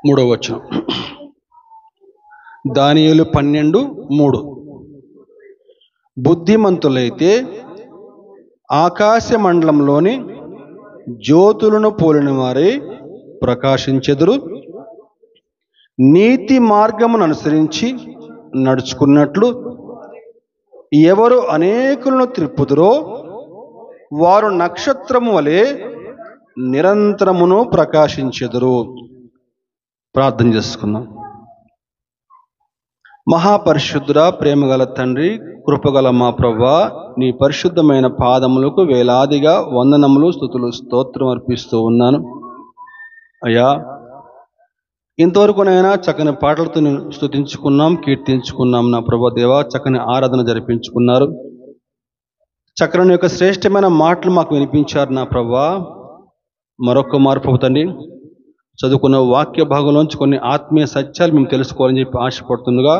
మూడవ వచనం. దానియేలు 12:3. బుద్ధిమంతులైతే ఆకాశ మండలంలోని జ్యోతులను పోలిన వారే ప్రకాశించెదరు. నీతి మార్గమును అనుసరించి నడుచుకున్నట్లు ఎవరు అనేకులను త్రిప్పుదురో వారు నక్షత్రము వలె నిరంతరమును ప్రకాశించెదరు. ప్రార్థన చేసుకుందాం. మహాపరిశుద్ధుడా, ప్రేమగల తండ్రి, కృపగల మా ప్రభువా, నీ పరిశుద్ధమైన పాదములకు వేలాదిగా వందనములు, స్తుతులు, స్తోత్రం అర్పిస్తూ ఉన్నాను. అయ్యా, ఇంతవరకునైనా చక్కని పాటలతో స్తుతించుకున్నాం, కీర్తించుకున్నాం. నా ప్రభు దేవా, చక్కని ఆరాధన జరిపించుకున్నారు. చక్కని యొక్క శ్రేష్టమైన మాటలు మాకు వినిపించారు. నా ప్రభువా, మరొక మార్పు తండ్రి, చదువుకున్న వాక్య భాగంలోంచి కొన్ని ఆత్మీయ సత్యాలు మేము తెలుసుకోవాలని చెప్పి ఆశపడుతుండగా,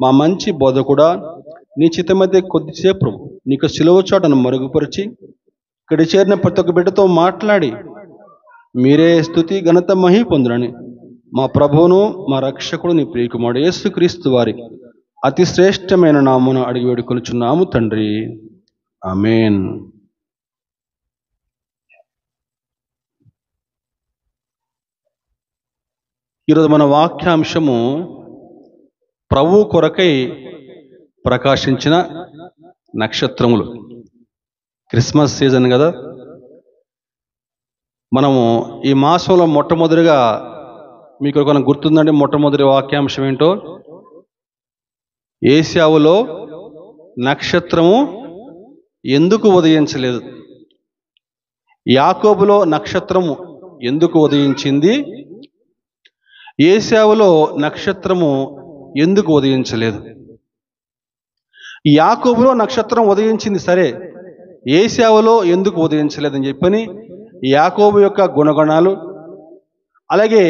మా మంచి బోధకుడా, నీ చిత్తమైతే కొద్దిసేపు నీకు సిలువ చాటను మరుగుపరిచి ఇక్కడ చేరిన ప్రతి ఒక్క బిడ్డతో మాట్లాడి మీరే స్తుతి ఘనత మహి పొందురని మా ప్రభువును మా రక్షకుడు నీ ప్రియకుమారుడు యేసుక్రీస్తు వారి అతి శ్రేష్టమైన నామమున అడిగి వేడుకొనుచున్నాము తండ్రి. ఆమేన్. ఈరోజు మన వాక్యాంశము ప్రభు కొరకై ప్రకాశించిన నక్షత్రములు. క్రిస్మస్ సీజన్ కదా, మనము ఈ మాసంలో మొట్టమొదటిగా మీకు ఒక గుర్తుందండి, మొట్టమొదటి వాక్యాంశం ఏంటో? ఏశావులో నక్షత్రము ఎందుకు ఉదయించలేదు, యాకోబులో నక్షత్రము ఎందుకు ఉదయించింది, ఏశావులో నక్షత్రము ఎందుకు ఉదయించలేదు. యాకోబులో నక్షత్రం ఉదయించింది సరే, ఏశావులో ఎందుకు ఉదయించలేదని చెప్పని యాకోబు యొక్క గుణగణాలు, అలాగే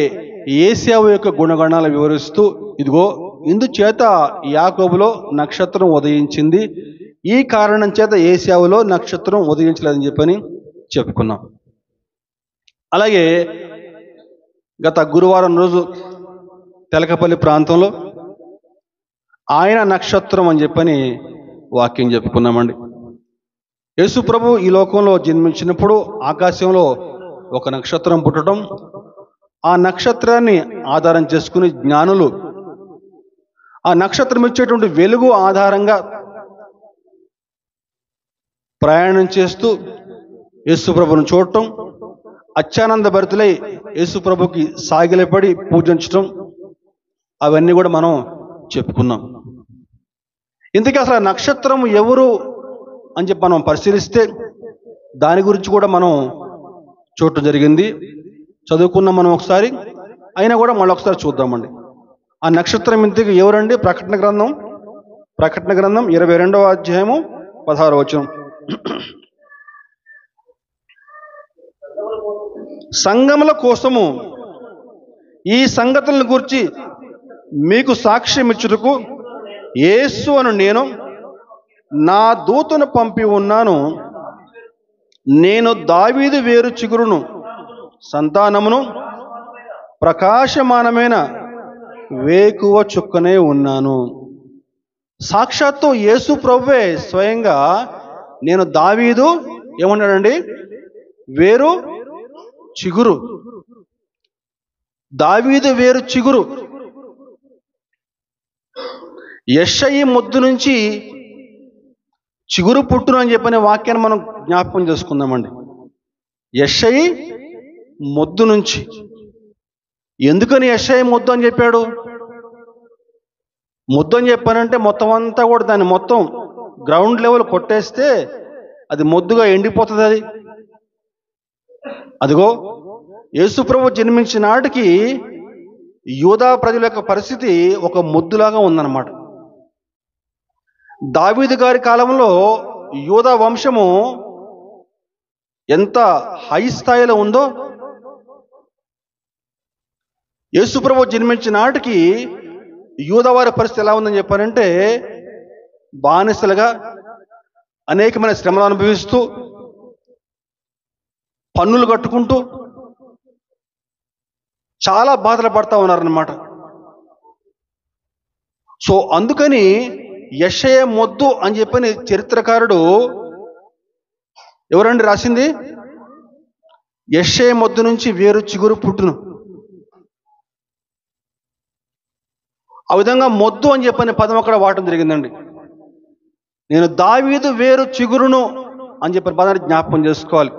ఏశావు యొక్క గుణగణాలు వివరిస్తూ, ఇదిగో ఇందుచేత యాకోబులో నక్షత్రం ఉదయించింది, ఈ కారణం చేత ఏశావులో నక్షత్రం ఉదయించలేదని చెప్పని చెప్పుకున్నాం. అలాగే గత గురువారం రోజు తెలకపల్లి ప్రాంతంలో ఆయన నక్షత్రం అని చెప్పని వాక్యం చెప్పుకున్నామండి. యేసు ప్రభు ఈ లోకంలో జన్మించినప్పుడు ఆకాశంలో ఒక నక్షత్రం పుట్టడం, ఆ నక్షత్రాన్ని ఆధారం చేసుకుని జ్ఞానులు ఆ నక్షత్రం ఇచ్చేటువంటి వెలుగు ఆధారంగా ప్రయాణం చేస్తూ యేసు ప్రభును చూడటం, అత్యానంద భరితులై యేసు ప్రభుకి సాగిలపడి పూజించటం, అవన్నీ కూడా మనం చెప్పుకున్నాం. ఇంతకీ అసలు నక్షత్రం ఎవరు అని చెప్పి మనం పరిశీలిస్తే దాని గురించి కూడా మనం చూడటం జరిగింది, చదువుకున్నాం మనం ఒకసారి, అయినా కూడా మళ్ళీ ఒకసారి చూద్దామండి. ఆ నక్షత్రం ఇంతకీ ఎవరండి? ప్రకటన గ్రంథం 22వ అధ్యాయము 16వ వచనం. సంఘముల కోసము ఈ సంగతులను గూర్చి మీకు సాక్ష్యం ఇచ్చుటకు యేసు అను నేను నా దూతను పంపి ఉన్నాను. నేను దావీదు వేరు చిగురును, సంతానమును, ప్రకాశమానమైన వేకువ చుక్కనే ఉన్నాను. సాక్షాత్తు యేసు ప్రభువే స్వయంగా నేను దావీదు ఏమన్నాడండి? వేరు చిగురు. దావీదు వేరు చిగురు. యెషయి మొద్దు నుంచి చిగురు పుట్టును అని చెప్పిన వాక్యాన్ని మనం జ్ఞాపకం చేసుకుందామండి. యెషయి మొద్దు నుంచి. ఎందుకని యెషయి మొద్దు అని చెప్పాడు? మొద్దు అని చెప్పానంటే మొత్తం అంతా కూడా దాన్ని మొత్తం గ్రౌండ్ లెవెల్ కొట్టేస్తే అది మొద్దుగా ఎండిపోతుంది. అదిగో యేసు ప్రభు జన్మించిన నాటికి యూదా ప్రజల యొక్క పరిస్థితి ఒక మొద్దులాగా ఉందన్నమాట. దావీదు గారి కాలంలో యూదా వంశము ఎంత హై స్థాయిలో ఉందో, యేసు ప్రభు జన్మించిన నాటికి యూదా వారి పరిస్థితి ఎలా ఉందని చెప్పారంటే, బానిసలుగా అనేకమైన శ్రమలు అనుభవిస్తూ, పన్నులు కట్టుకుంటూ, చాలా బాధలు పడతా ఉన్నారన్నమాట. సో అందుకని యెషయా మొద్దు అని చెప్పని చరిత్రకారుడు ఎవరండి రాసింది? యెషయా మొద్దు నుంచి వేరు చిగురు పుట్టును. ఆ విధంగా మొద్దు అని చెప్పని పదం అక్కడ వాడటం జరిగిందండి. నేను దావీదు వేరు చిగురును అని చెప్పిన పదాన్ని జ్ఞాపకం చేసుకోవాలి.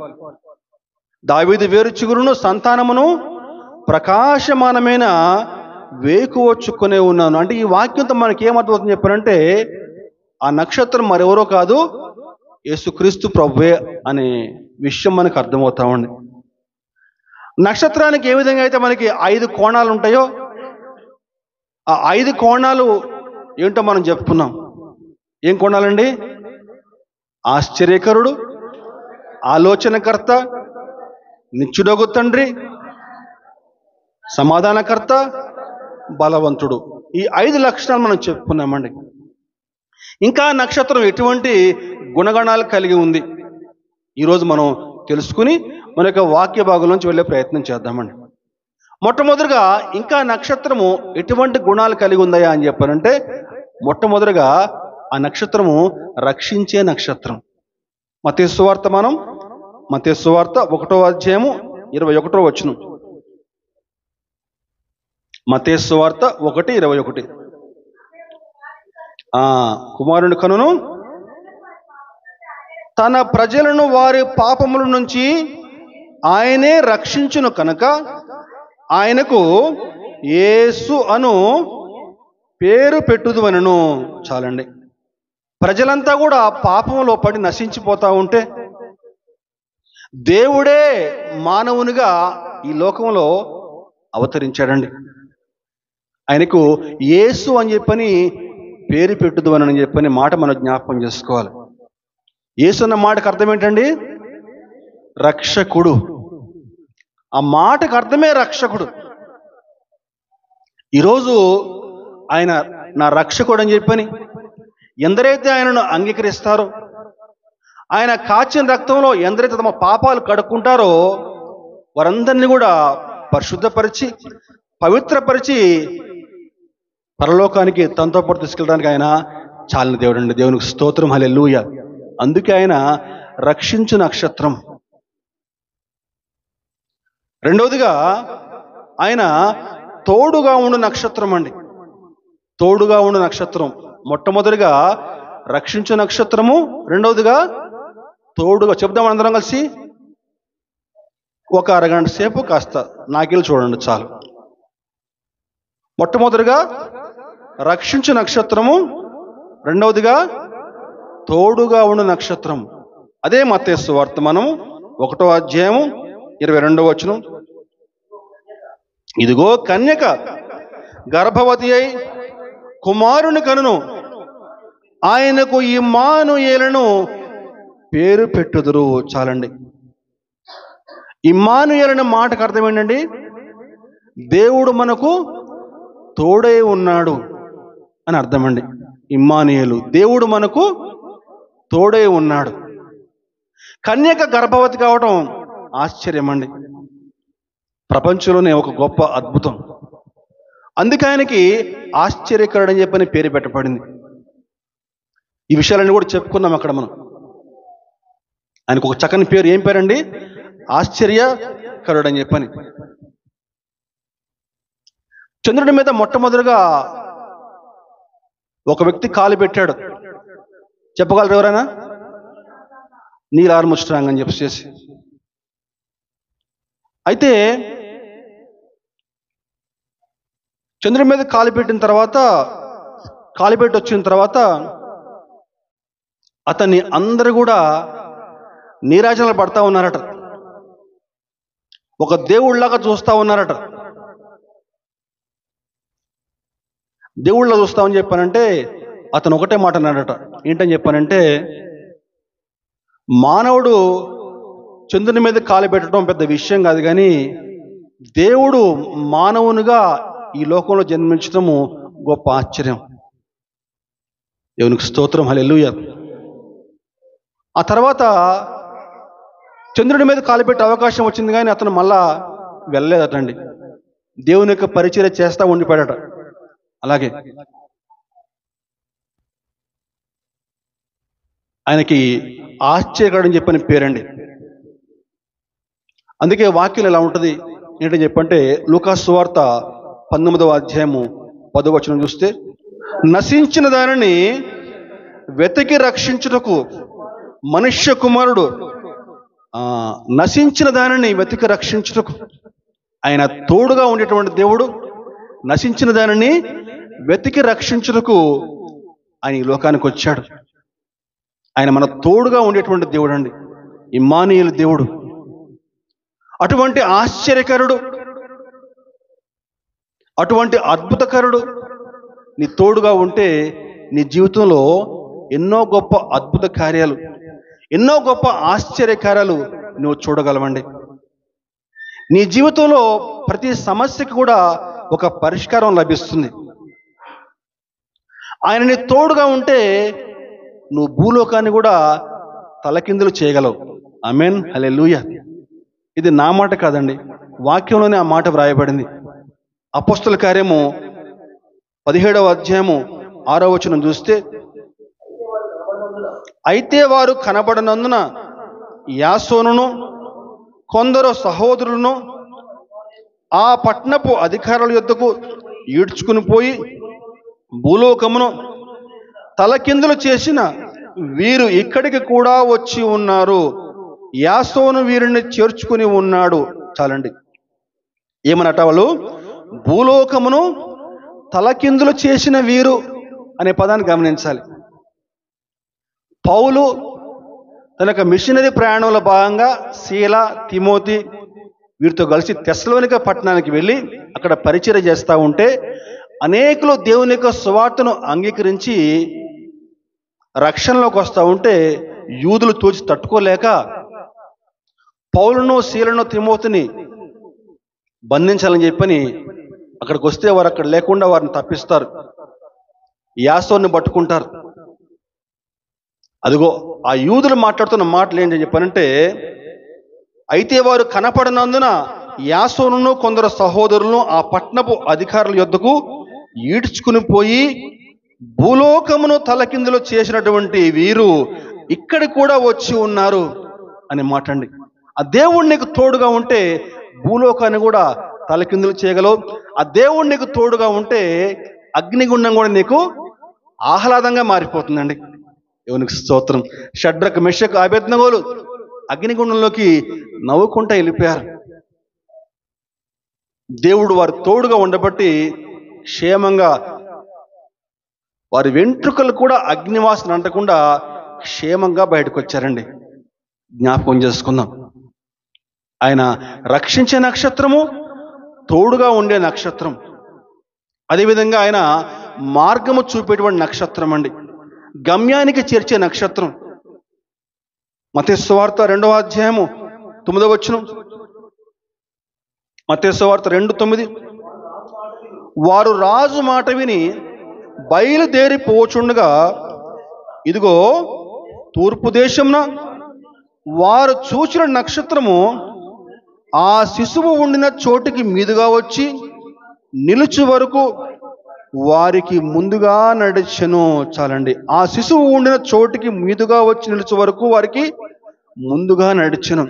దావీదు వేరు చిగురును, సంతానమును, ప్రకాశమానమైన వేకువచ్చుకునే ఉన్నాను. అంటే ఈ వాక్యంతో మనకి ఏమర్థమవుతుంది చెప్పారంటే, ఆ నక్షత్రం మరెవరో కాదు, యేసుక్రీస్తు ప్రభువే అనే విషయం మనకు అర్థమవుతా ఉంది. నక్షత్రానికి ఏ విధంగా అయితే మనకి 5 కోణాలు ఉంటాయో, ఆ 5 కోణాలు ఏంటో మనం చెప్పుకున్నాం. ఏం కోణాలండి? ఆశ్చర్యకరుడు, ఆలోచనకర్త, నిత్యుడగు తండ్రి, సమాధానకర్త, బలవంతుడు. ఈ 5 లక్షణాలు మనం చెప్పుకున్నామండి. ఇంకా నక్షత్రం ఎటువంటి గుణగణాలు కలిగి ఉంది ఈరోజు మనం తెలుసుకుని మన యొక్క వాక్య భాగంలోంచి వెళ్ళే ప్రయత్నం చేద్దామండి. మొట్టమొదటిగా ఇంకా నక్షత్రము ఎటువంటి గుణాలు కలిగి ఉందయా అని చెప్పారంటే, మొట్టమొదటిగా ఆ నక్షత్రము రక్షించే నక్షత్రం. మత్తయి సువార్త 1వ అధ్యాయము 21వ వచనం. మత్తయి సువార్త 1:21. కుమారుని కనును తన ప్రజలను వారి పాపముల నుంచి ఆయనే రక్షించును కనుక ఆయనకు యేసు అను పేరు పెట్టుదువనెను. చాలండి. ప్రజలంతా కూడా పాపములో పడి నశించిపోతా ఉంటే దేవుడే మానవునిగా ఈ లోకంలో అవతరించాడండి. ఆయనకు యేసు అని చెప్పని పేరు పెట్టుదువనని చెప్పని మాట మనం జ్ఞాపకం చేసుకోవాలి. యేసు అన్న మాటకు అర్థం ఏంటండి? రక్షకుడు. ఆ మాటకు అర్థమే రక్షకుడు. ఈరోజు ఆయన నా రక్షకుడు అని చెప్పని ఎందరైతే ఆయనను అంగీకరిస్తారో, ఆయన కాచిన రక్తంలో ఎందరైతే తమ పాపాలు కడుక్కుంటారో వారందరినీ కూడా పరిశుద్ధపరిచి పవిత్రపరిచి పరలోకానికి తనతో పాటు తీసుకెళ్ళడానికి ఆయన చాలిన దేవుడు అండి. దేవునికి స్తోత్రం, హల్లెలూయా. అందుకే ఆయన రక్షించు నక్షత్రం. రెండవదిగా ఆయన తోడుగా ఉండు నక్షత్రం అండి. తోడుగా ఉండు నక్షత్రం. మొట్టమొదటిగా రక్షించు నక్షత్రము, రెండవదిగా తోడుగా. చెప్దాం అందరం కలిసి. ఒక అరగంట సేపు కాస్త నాకెళ్ళి చూడండి చాలు. మొట్టమొదటిగా రక్షించు నక్షత్రము, రెండవదిగా తోడుగా ఉండు నక్షత్రం. అదే మత్తయి సువార్త 1వ అధ్యాయము 22వ వచనం. ఇదిగో కన్యక గర్భవతి అయి కుమారుని కనును, ఆయనకు ఇమ్మానుయేలును పేరు పెట్టుదురు. చాలండి. ఇమ్మానుయేలు మాటకు అర్థం ఏంటండి? దేవుడు మనకు తోడై ఉన్నాడు అని అర్థమండి. ఇమ్మానుయేలు, దేవుడు మనకు తోడై ఉన్నాడు. కన్యక గర్భవతి కావటం ఆశ్చర్యం అండి. ప్రపంచంలోనే ఒక గొప్ప అద్భుతం. అందుకే ఆయనకి ఆశ్చర్యకరుడు అని చెప్పని పేరు పెట్టబడింది. ఈ విషయాలన్నీ కూడా చెప్పుకున్నాం అక్కడ మనం. ఆయనకు ఒక చక్కని పేరు. ఏం పేరండి? ఆశ్చర్యకరుడు అని చెప్పని. చంద్రుడి మీద మొట్టమొదటిగా ఒక వ్యక్తి కాలు పెట్టాడు. చెప్పగలరు ఎవరైనా? నీల్ ఆర్మ్స్ట్రాంగ్ అని చెప్పేసి. అయితే చంద్రుడి మీద కాలు పెట్టి వచ్చిన తర్వాత అతన్ని అందరూ కూడా నీరాజనలు పడతా ఉన్నారట. ఒక దేవుళ్ళలాగా చూస్తా ఉన్నారట. దేవుళ్ళ చూస్తామని చెప్పానంటే అతను ఒకటే మాట అన్నాడట. ఏంటని చెప్పానంటే, మానవుడు చంద్రుని మీద కాలు పెట్టడం పెద్ద విషయం కాదు, కానీ దేవుడు మానవునిగా ఈ లోకంలో జన్మించడము గొప్ప ఆశ్చర్యం. దేవునికి స్తోత్రం, హల్లెలూయా. ఆ తర్వాత చంద్రుడి మీద కాలు పెట్టే అవకాశం వచ్చింది, కానీ అతను మళ్ళా వెళ్ళలేదటండి. దేవుని యొక్క పరిచర్య చేస్తా ఉండిపోయాడట. అలాగే ఆయనకి ఆశ్చర్యకరుడని చెప్పని పేరండి. అందుకే వాక్యం ఎలా ఉంటుంది ఏంటని చెప్పంటే, లూకాసు సువార్త 19వ అధ్యాయము 10వ వచనం చూస్తే, నశించిన దానిని వెతికి రక్షించుటకు మనుష్య కుమారుడు, నశించిన దానిని వెతికి రక్షించుటకు ఆయన తోడుగా ఉండేటువంటి దేవుడు, నశించిన దానిని వెతికి రక్షించుటకు ఆయన ఈ లోకానికి వచ్చాడు. ఆయన మన తోడుగా ఉండేటువంటి దేవుడు అండి, ఇమ్మానుయేలు దేవుడు. అటువంటి ఆశ్చర్యకరుడు, అటువంటి అద్భుతకరుడు నీ తోడుగా ఉంటే నీ జీవితంలో ఎన్నో గొప్ప అద్భుత కార్యాలు, ఎన్నో గొప్ప ఆశ్చర్య కార్యాలు నువ్వు చూడగలవండి. నీ జీవితంలో ప్రతి సమస్యకి కూడా ఒక పరిష్కారం లభిస్తుంది. ఆయన నీ తోడుగా ఉంటే నువ్వు భూలోకాన్ని కూడా తలకిందులు చేయగలవు. ఆమేన్, హల్లెలూయా. ఇది నా మాట కాదండి, వాక్యంలోనే ఆ మాట వ్రాయబడింది. అపోస్తల కార్యము 17వ అధ్యాయము 6వ వచనం చూస్తే, అయితే వారు కనబడనందున యాసోనును కొందరు సహోదరులను ఆ పట్టణపు అధికారుల యొద్దకు ఈడ్చుకుని పోయి భూలోకమును తలకిందులు చేసిన వీరు ఇక్కడికి కూడా వచ్చి ఉన్నారు, యాసోను వీరిని చేర్చుకుని ఉన్నాడు. చాలండి. ఏమనట వాళ్ళు? భూలోకమును తలకిందులు చేసిన వీరు అనే పదాన్ని గమనించాలి. పౌలు తన యొక్క మిషనరీ ప్రయాణంలో భాగంగా శీల, తిమోతి వీరితో కలిసి తెస్సలోనిక పట్టణానికి వెళ్ళి అక్కడ పరిచర్య చేస్తూ ఉంటే అనేకులు దేవుని యొక్క సువార్తను అంగీకరించి రక్షణలోకి వస్తూ ఉంటే యూదులు తోచి తట్టుకోలేక పౌలును, శీలను, తిమోతిని బంధించాలని చెప్పని అక్కడికి వస్తే వారు అక్కడ లేకుండా వారిని తప్పిస్తారు, యాసోన్ని పట్టుకుంటారు. అదిగో ఆ యూదులు మాట్లాడుతున్న మాటలు ఏంటని చెప్పానంటే, అయితే వారు కనపడనందున యాసోనును కొందరు సహోదరులను ఆ పట్టణపు అధికారుల యొద్దకు ఈడ్చుకుని పోయి భూలోకమును తలకిందులు చేసినటువంటి వీరు ఇక్కడ కూడా వచ్చి ఉన్నారు అని మాటండి. ఆ దేవుడు నీకు తోడుగా ఉంటే భూలోకాన్ని కూడా తలకిందులు చేయగలవు. ఆ దేవుడు నీకు తోడుగా ఉంటే అగ్నిగుండం కూడా నీకు ఆహ్లాదంగా మారిపోతుందండి. దేవునికి స్తోత్రం. షడ్రక్, మెషక్, అబేద్నెగోలు అగ్నిగుండంలోకి నవ్వుకుంటా వెళ్ళిపోయారు. దేవుడు వారి తోడుగా ఉండబట్టి క్షేమంగా వారి వెంట్రుకలు కూడా అగ్నివాసన అంటకుండా క్షేమంగా బయటకు వచ్చారండి. జ్ఞాపకం చేసుకుందాం. ఆయన రక్షించే నక్షత్రము, తోడుగా ఉండే నక్షత్రం, అదేవిధంగా ఆయన మార్గము చూపేటువంటి నక్షత్రం అండి, గమ్యానికి చేర్చే నక్షత్రం. మత్తయి సువార్త 2వ అధ్యాయము 9వ వచనం, మత్తయి సువార్త 2:9, వారు రాజు మాట విని బయలుదేరిపోచుండగా ఇదిగో తూర్పు దేశమున వారు చూచిన నక్షత్రము ఆ శిశువు ఉండిన చోటికి మీదుగా వచ్చి నిలుచు వరకు వారికి ముందుగా నడిచెను. చాలండి. ఆ శిశువు ఉండిన చోటికి మీదుగా వచ్చి నిలుచు వరకు వారికి ముందుగా నడిచెను.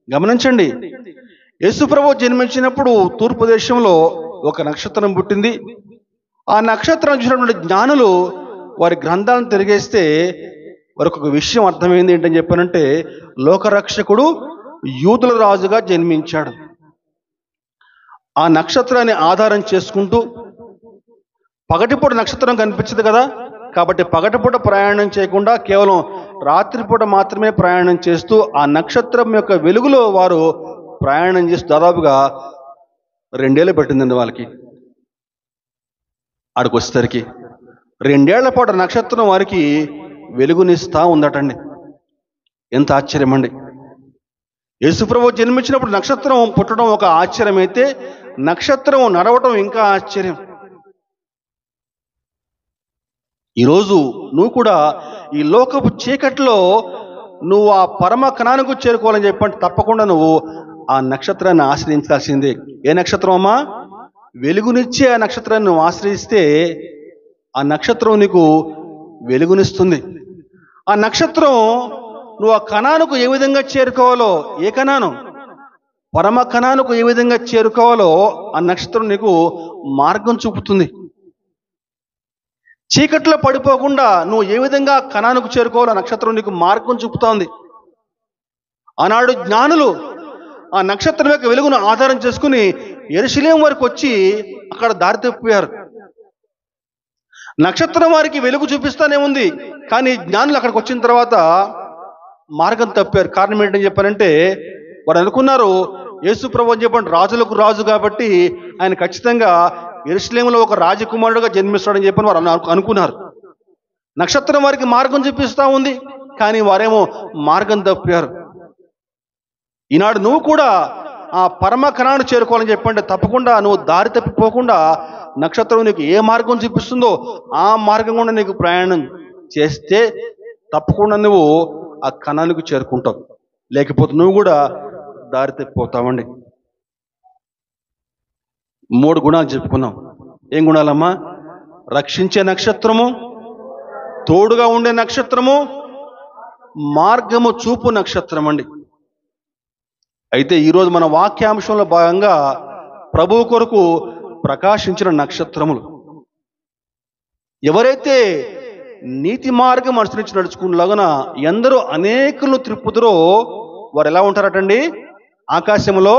గమనించండి, యేసుప్రభు జన్మించినప్పుడు తూర్పు దేశంలో ఒక నక్షత్రం పుట్టింది. ఆ నక్షత్రం చూసినటువంటి జ్ఞానులు వారి గ్రంథాలను తిరిగేస్తే వారికి ఒక విషయం అర్థమైంది. ఏంటని చెప్పానంటే, లోకరక్షకుడు యూదుల రాజుగా జన్మించాడు. ఆ నక్షత్రాన్ని ఆధారం చేసుకుంటూ, పగటిపూట నక్షత్రం కనిపించదు కదా, కాబట్టి పగటిపూట ప్రయాణం చేయకుండా కేవలం రాత్రిపూట మాత్రమే ప్రయాణం చేస్తూ ఆ నక్షత్రం యొక్క వెలుగులో వారు ప్రయాణం చేస్తూ దాదాపుగా 2 ఏళ్ళు పట్టిందండి వాళ్ళకి. ఆడికి వచ్చేసరికి 2 ఏళ్ల పాటు నక్షత్రం వారికి వెలుగునిస్తా ఉందటండి. ఎంత ఆశ్చర్యం అండి. యేసుప్రభు జన్మించినప్పుడు నక్షత్రం పుట్టడం ఒక ఆశ్చర్యం అయితే, నక్షత్రం నడవటం ఇంకా ఆశ్చర్యం. ఈరోజు నువ్వు కూడా ఈ లోకపు చీకట్లో నువ్వు ఆ పరమ కణానికి చేరుకోవాలని చెప్పంటే తప్పకుండా నువ్వు ఆ నక్షత్రాన్ని ఆశ్రయించాల్సిందే. ఏ నక్షత్రం అమ్మా? వెలుగునిచ్చే ఆ నక్షత్రాన్ని నువ్వు ఆశ్రయిస్తే ఆ నక్షత్రం నీకు వెలుగునిస్తుంది. ఆ నక్షత్రం నువ్వు ఆ కణానికి ఏ విధంగా చేరుకోవాలో, ఏ కణాను, పరమ కణానికి ఏ విధంగా చేరుకోవాలో ఆ నక్షత్రం నీకు మార్గం చూపుతుంది. చీకట్లో పడిపోకుండా నువ్వు ఏ విధంగా కణానికి చేరుకోవాలో నక్షత్రం నీకు మార్గం చూపుతోంది. ఆనాడు జ్ఞానులు ఆ నక్షత్రం యొక్క వెలుగును ఆధారం చేసుకుని యెరూషలేము వరకు వచ్చి అక్కడ దారి తప్పిపోయారు. నక్షత్రం వారికి వెలుగు చూపిస్తానే ఉంది, కానీ జ్ఞానులు అక్కడికి వచ్చిన తర్వాత మార్గం తప్పారు. కారణం ఏంటని చెప్పారంటే, వారు అనుకున్నారు యేసు ప్రభువు అని చెప్పండి రాజులకు రాజు కాబట్టి ఆయన ఖచ్చితంగా యెరూషలేములో ఒక రాజకుమారుడుగా జన్మిస్తాడని చెప్పని వారు అనుకున్నారు. నక్షత్రం వారికి మార్గం చూపిస్తూ ఉంది, కానీ వారేమో మార్గం తప్పారు. ఈనాడు నువ్వు కూడా ఆ పరమ కణాన్ని చేరుకోవాలని చెప్పండి, తప్పకుండా నువ్వు దారి తప్పిపోకుండా నక్షత్రం నీకు ఏ మార్గం చూపిస్తుందో ఆ మార్గం కూడా నీకు ప్రయాణం చేస్తే తప్పకుండా నువ్వు ఆ కణానికి చేరుకుంటావు. లేకపోతే నువ్వు కూడా దారి తప్పిపోతావండి. 3 గుణాలు చెప్పుకున్నాం. ఏం గుణాలమ్మా? రక్షించే నక్షత్రము, తోడుగా ఉండే నక్షత్రము, మార్గము చూపు నక్షత్రం అండి. అయితే ఈరోజు మన వాక్యాంశంలో భాగంగా ప్రభువు కొరకు ప్రకాశించిన నక్షత్రములు. ఎవరైతే నీతి మార్గం అనుసరించి నడుచుకునేలాగున ఎందరో అనేకులను త్రిప్పుదురో వారు ఎలా ఉంటారటండి? ఆకాశంలో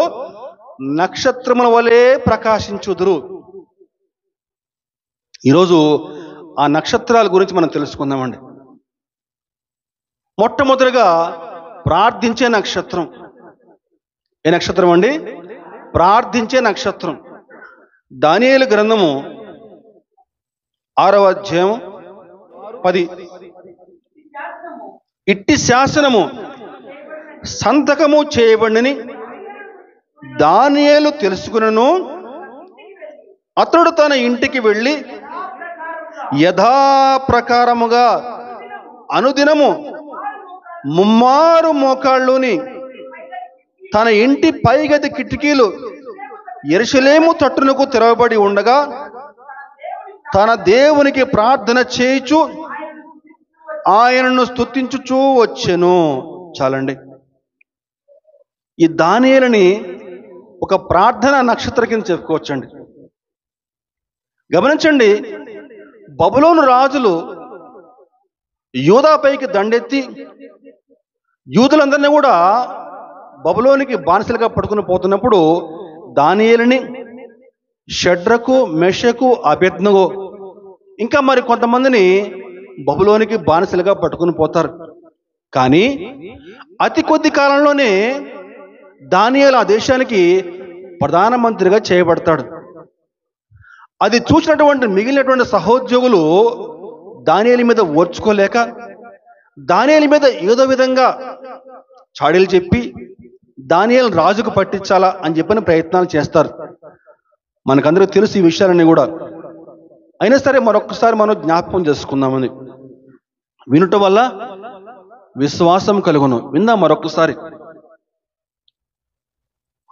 నక్షత్రముల వలె ప్రకాశించుదురు. ఈరోజు ఆ నక్షత్రాల గురించి మనం తెలుసుకుందామండి. మొట్టమొదటిగా ప్రార్థించే నక్షత్రం. ఏ నక్షత్రం అండి? ప్రార్థించే నక్షత్రం. దానియేలు గ్రంథము 6వ అధ్యాయం 10. ఇట్టి శాసనము సంతకము చేయబడినని దానియేలు తెలుసుకునను, అతడు తన ఇంటికి వెళ్ళి యథాప్రకారముగా అనుదినము ముమ్మారు మోకాళ్ళుని తన ఇంటి పైగది కిటికీలు యెరూషలేము తట్టునకు తెరవబడి ఉండగా తన దేవునికి ప్రార్థన చేయుచు ఆయనను స్తుతించుచూ వచ్చెను. చాలండి. ఈ దానియేలుని ఒక ప్రార్థన నక్షత్రం కింద చెప్పుకోవచ్చండి. గమనించండి, బబులోను రాజులు యూదాపైకి దండెత్తి యూదులందరినీ కూడా బబులోనికి బానిసలుగా పట్టుకుని పోతున్నప్పుడు దానియేలుని, షడ్రకు, మెషకు, అబేద్నెగో ఇంకా మరి కొంతమందిని బబులోనికి బానిసలుగా పట్టుకుని పోతారు. కానీ అతి కొద్ది కాలంలోనే దానియేలు ఆ దేశానికి ప్రధానమంత్రిగా చేయబడతాడు. అది చూసినటువంటి మిగిలినటువంటి సహోద్యోగులు దానియేలు మీద ఓర్చుకోలేక దానియేలు మీద ఏదో విధంగా చాడీలు చెప్పి దానియేలు రాజుకు పట్టించాలా అని చెప్పని ప్రయత్నాలు చేస్తారు. మనకందరికీ తెలుసు ఈ విషయాలన్నీ కూడా. అయినా సరే మరొకసారి మనం జ్ఞాపకం చేసుకుందామని. వినుట వల్ల విశ్వాసం కలుగును. విందాం మరొకసారి.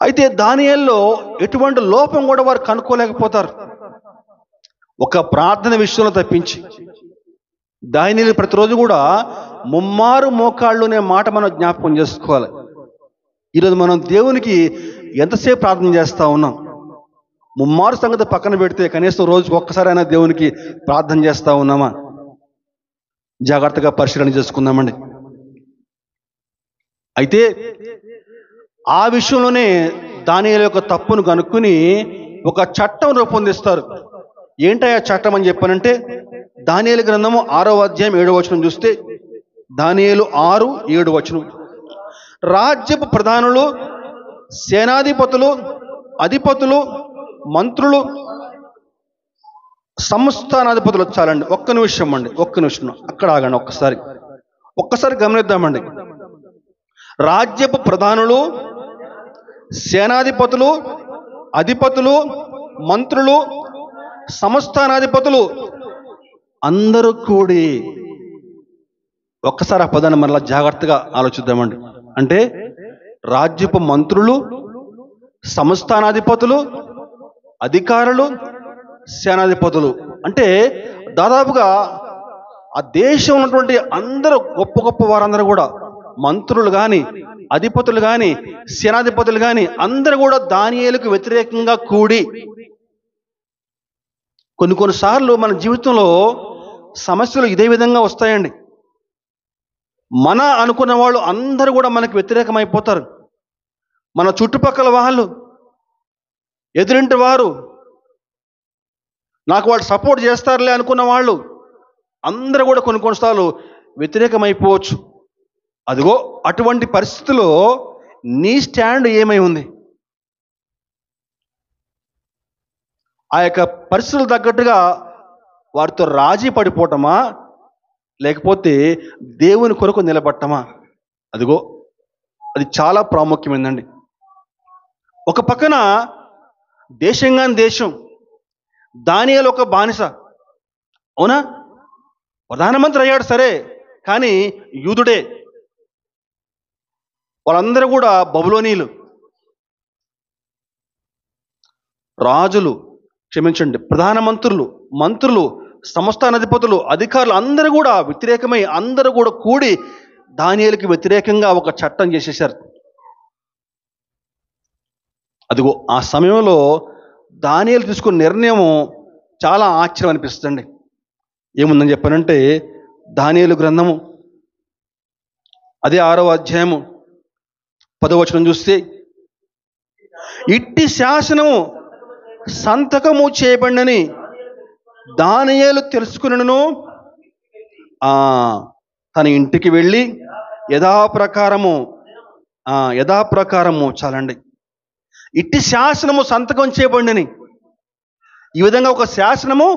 అయితే దానియేలులో ఎటువంటి లోపం కూడా వారు కనుక్కోలేకపోతారు, ఒక ప్రార్థన విషయంలో తప్పించి. దానియేలు ప్రతిరోజు కూడా ముమ్మారు మోకాళ్ళు అనే మాట మనం జ్ఞాపకం చేసుకోవాలి. ఈరోజు మనం దేవునికి ఎంతసేపు ప్రార్థన చేస్తూ ఉన్నాం? ముమ్మారు సంగతి పక్కన పెడితే కనీసం రోజుకు ఒక్కసారైనా దేవునికి ప్రార్థన చేస్తూ ఉన్నామా? జాగ్రత్తగా పరిశీలన చేసుకుందామండి. అయితే ఆ విషయంలోనే దానియేలు యొక్క తప్పును కనుక్కుని ఒక చట్టం రూపొందిస్తారు. ఏంటయ్యా చట్టం అని చెప్పానంటే, దానియేలు గ్రంథము 6వ అధ్యాయం 7వ వచనం చూస్తే, దానియేలు 6:7 రాజ్యపు ప్రధానులు, సేనాధిపతులు, అధిపతులు, మంత్రులు, సంస్థానాధిపతులు. చాలండి, ఒక్క నిమిషం అక్కడ ఆగండి. ఒక్కసారి గమనిద్దామండి. రాజ్యపు ప్రధానులు, సేనాధిపతులు, అధిపతులు, మంత్రులు, సంస్థానాధిపతులు అందరూ కూడి. ఒక్కసారి ఆ పదాన్ని మరలా జాగ్రత్తగా ఆలోచిద్దామండి. అంటే రాజ్యపు మంత్రులు, సంస్థానాధిపతులు, అధికారులు, సేనాధిపతులు. అంటే దాదాపుగా ఆ దేశం ఉన్నటువంటి అందరూ గొప్ప గొప్ప వారందరూ కూడా, మంత్రులు కానీ, అధిపతులు కానీ, సేనాధిపతులు కానీ అందరూ కూడా దానియేలుకు వ్యతిరేకంగా కూడి, కొన్నిసార్లు మన జీవితంలో సమస్యలు ఇదే విధంగా వస్తాయండి. మన అనుకున్న వాళ్ళు అందరూ కూడా మనకు వ్యతిరేకమైపోతారు. మన చుట్టుపక్కల వాళ్ళు, ఎదురింటి వారు, నాకు వాళ్ళు సపోర్ట్ చేస్తారులే అనుకున్న వాళ్ళు అందరూ కూడా కొన్నిసార్లు వ్యతిరేకమైపోవచ్చు. అదిగో అటువంటి పరిస్థితిలో నీ స్టాండ్ ఏమై ఉంది? ఆ యొక్క పరిస్థితులు తగ్గట్టుగా వారితో రాజీ పడిపోవటమా, లేకపోతే దేవుని కొరకు నిలబడటమా? అదిగో అది చాలా ప్రాముఖ్యమైందండి. ఒక పక్కన దేశంగాని దేశం, దానియేలు ఒక బానిస, అవునా? ప్రధానమంత్రి అయ్యాడు సరే, కానీ యూదుడే. వాళ్ళందరూ కూడా బబులోనీయులు. రాజులు, క్షమించండి, ప్రధానమంత్రులు, మంత్రులు, సంస్థానాధిపతులు, అధికారులు అందరూ కూడా వ్యతిరేకమై అందరూ కూడా కూడి దానియేలుకి వ్యతిరేకంగా ఒక చట్టం చేసేశారు. అదిగో ఆ సమయంలో దానియేలు తీసుకున్న నిర్ణయం చాలా ఆశ్చర్యం అనిపిస్తుంది. ఏముందని చెప్పానంటే, దానియేలు గ్రంథము అదే 6వ అధ్యాయము 10వ వచనం చూస్తే, ఇట్టి శాసనము సంతకము చేయబడినని దానియేలు తెలుసుకునను తన ఇంటికి వెళ్ళి యథాప్రకారము చాలండి, ఇట్టి శాసనము సంతకం చేయబడినని, ఈ విధంగా ఒక శాసనము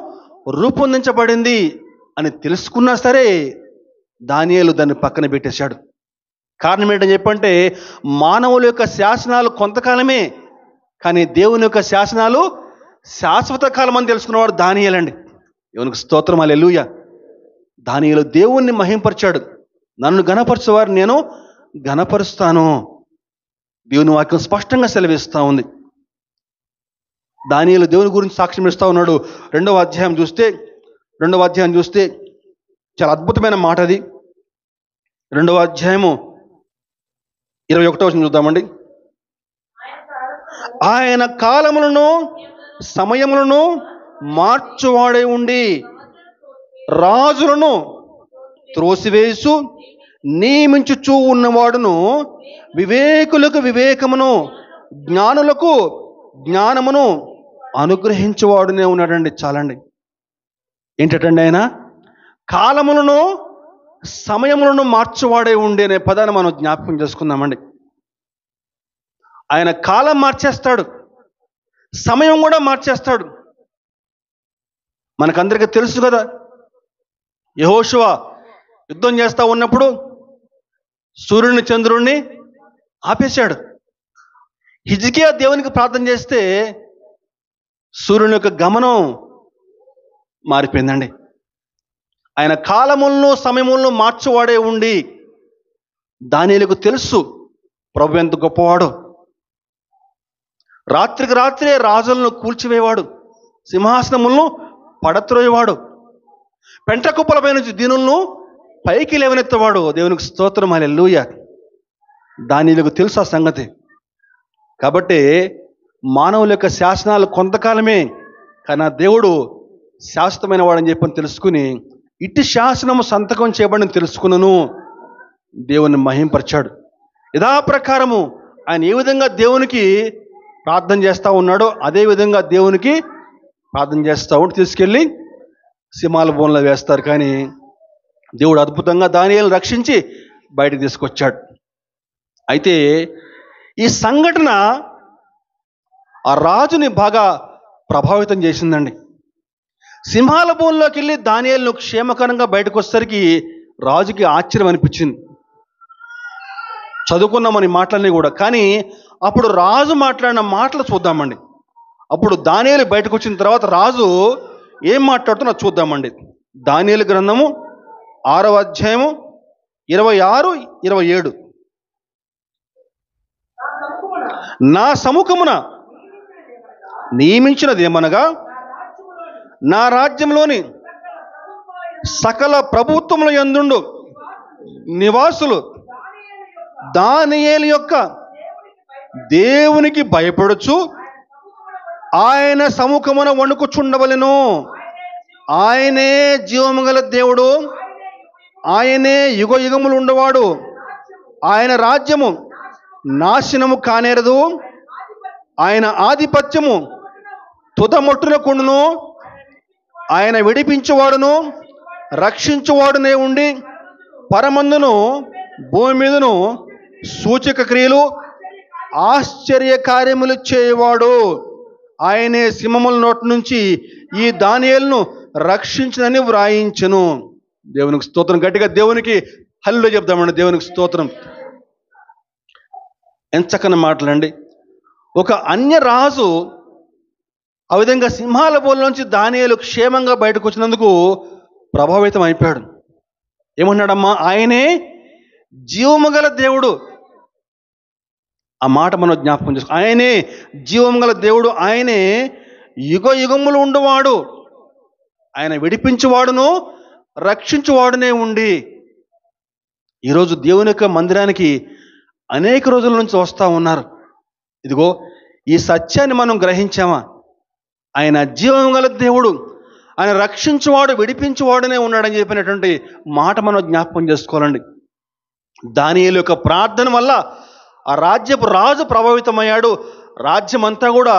రూపొందించబడింది అని తెలుసుకున్నా సరే దానియేలు దాన్ని పక్కన పెట్టేశాడు. కారణం ఏంటని చెప్పంటే, మానవుల యొక్క శాసనాలు కొంతకాలమే, కానీ దేవుని యొక్క శాసనాలు శాశ్వత కాలం అని తెలుసుకున్నవాడు దానియేలండి. దేవునికి స్తోత్రం, హల్లెలూయా. దానియేలు దేవుణ్ణి మహింపరిచాడు. నన్ను ఘనపరచువారు నేను ఘనపరుస్తాను. దేవుని వాక్యం స్పష్టంగా సెలవిస్తూ ఉంది. దానియేలు దేవుని గురించి సాక్ష్యం ఇస్తూ ఉన్నాడు. 2వ అధ్యాయం చూస్తే చాలా అద్భుతమైన మాట అది. 2వ అధ్యాయము 21వ వచనం చూద్దామండి. ఆయన కాలములను సమయములను మార్చువాడే ఉండి రాజులను త్రోసివేసు నియమించుచూ ఉన్నవాడును, వివేకులకు వివేకమును, జ్ఞానులకు జ్ఞానమును అనుగ్రహించేవాడునే ఉన్నాడండి. చాలండి. ఏంటండి ఆయన? కాలములను సమయములను మార్చువాడే ఉండి అనే పదాన్ని మనం జ్ఞాపకం చేసుకుందామండి. ఆయన కాలం మార్చేస్తాడు, సమయం కూడా మార్చేస్తాడు. మనకందరికీ తెలుసు కదా, యెహోషువ యుద్ధం చేస్తూ ఉన్నప్పుడు సూర్యుని చంద్రుణ్ణి ఆపేశాడు. హిజ్కియా దేవునికి ప్రార్థన చేస్తే సూర్యుని యొక్క గమనం మారిపోయిందండి. ఆయన కాలములను సమయములను మార్చువాడే ఉండి, దానియేలుకు తెలుసు ప్రభు ఎంత గొప్పవాడు. రాత్రికి రాత్రే రాజులను కూల్చివేవాడు, సింహాసనములను పడత్రోయేవాడు, పెంట కుప్పలపై నుంచి దీనులను పైకి లేవనెత్తవాడు. దేవునికి స్తోత్రం, హల్లెలూయా. దానియేలుకు తెలుసు ఆ సంగతి. కాబట్టి మానవుల యొక్క శాసనాలు కొంతకాలమే, కానీ దేవుడు శాశ్వతమైన వాడని చెప్పని తెలుసుకుని ఇట్టి శాసనము సంతకం చేయబడిన తెలుసుకున్నను దేవుని మహింపరిచాడు. యథాప్రకారము ఆయన ఏ విధంగా దేవునికి ప్రార్థన చేస్తూ ఉన్నాడో అదే విధంగా దేవునికి ప్రార్థన చేస్తూ ఉంటే తీసుకెళ్ళి సింహాల బోన్లో వేస్తారు. కానీ దేవుడు అద్భుతంగా దానియేలును రక్షించి బయటకు తీసుకొచ్చాడు. అయితే ఈ సంఘటన ఆ రాజుని బాగా ప్రభావితం చేసిందండి. సింహాల బోన్లోకి వెళ్ళి దానియేలును క్షేమకరంగా బయటకు వచ్చేసరికి రాజుకి ఆశ్చర్యం అనిపించింది. చదువుకున్నామని మాటలన్నీ కూడా, కానీ అప్పుడు రాజు మాట్లాడిన మాటలు చూద్దామండి. అప్పుడు దానియేలు బయటకు వచ్చిన తర్వాత రాజు ఏం మాట్లాడుతున్నా చూద్దామండి. దానియేలు గ్రంథము 6వ అధ్యాయము 26, 27. నా సముఖమున నియమించినదేమనగా నా రాజ్యంలోని సకల ప్రభుత్వముల యందుండు నివాసులు దానియేలు యొక్క దేవునికి భయపడుచు ఆయన సముఖమున వణుకుచుండవలెను. ఆయనే జీవము గల దేవుడు, ఆయనే యుగ యుగములు ఉండవాడు. ఆయన రాజ్యము నాశనము కానేరదు, ఆయన ఆధిపత్యము తుదమొట్టున కొండును. ఆయన విడిపించువాడును రక్షించువాడునే ఉండి పరమందును భూమి మీదను సూచక క్రియలు ఆశ్చర్య కార్యములు చేయవాడు. ఆయనే సింహముల నోటి నుంచి ఈ దానియేలును రక్షించునని వ్రాయించెను. దేవునికి స్తోత్రం. గట్టిగా దేవునికి హల్లెలూయా చెప్దామండి. దేవునికి స్తోత్రం. ఎంత చక్కని మాటలండి. ఒక అన్య రాజు ఆ విధంగా సింహాల బోల్లోంచి దానియేలు క్షేమంగా బయటకు వచ్చినందుకు ప్రభావితం అయిపోయాడు. ఏమన్నాడమ్మా? ఆయనే జీవము గల దేవుడు. ఆ మాట మనం జ్ఞాపకం చేసుకో. ఆయనే జీవము గల దేవుడు, ఆయనే యుగ యుగములు ఉండవాడు, ఆయన విడిపించువాడును రక్షించువాడునే ఉండి. ఈరోజు దేవుని యొక్క మందిరానికి అనేక రోజుల నుంచి వస్తూ ఉన్నారు. ఇదిగో ఈ సత్యాన్ని మనం గ్రహించామా? ఆయన జీవం గల దేవుడు, ఆయన రక్షించువాడు విడిపించువాడునే ఉన్నాడని చెప్పినటువంటి మాట మనం జ్ఞాపకం చేసుకోవాలండి. దానియేలు యొక్క ప్రార్థన వల్ల ఆ రాజ్యపు రాజు ప్రభావితమయ్యాడు. రాజ్యం అంతా కూడా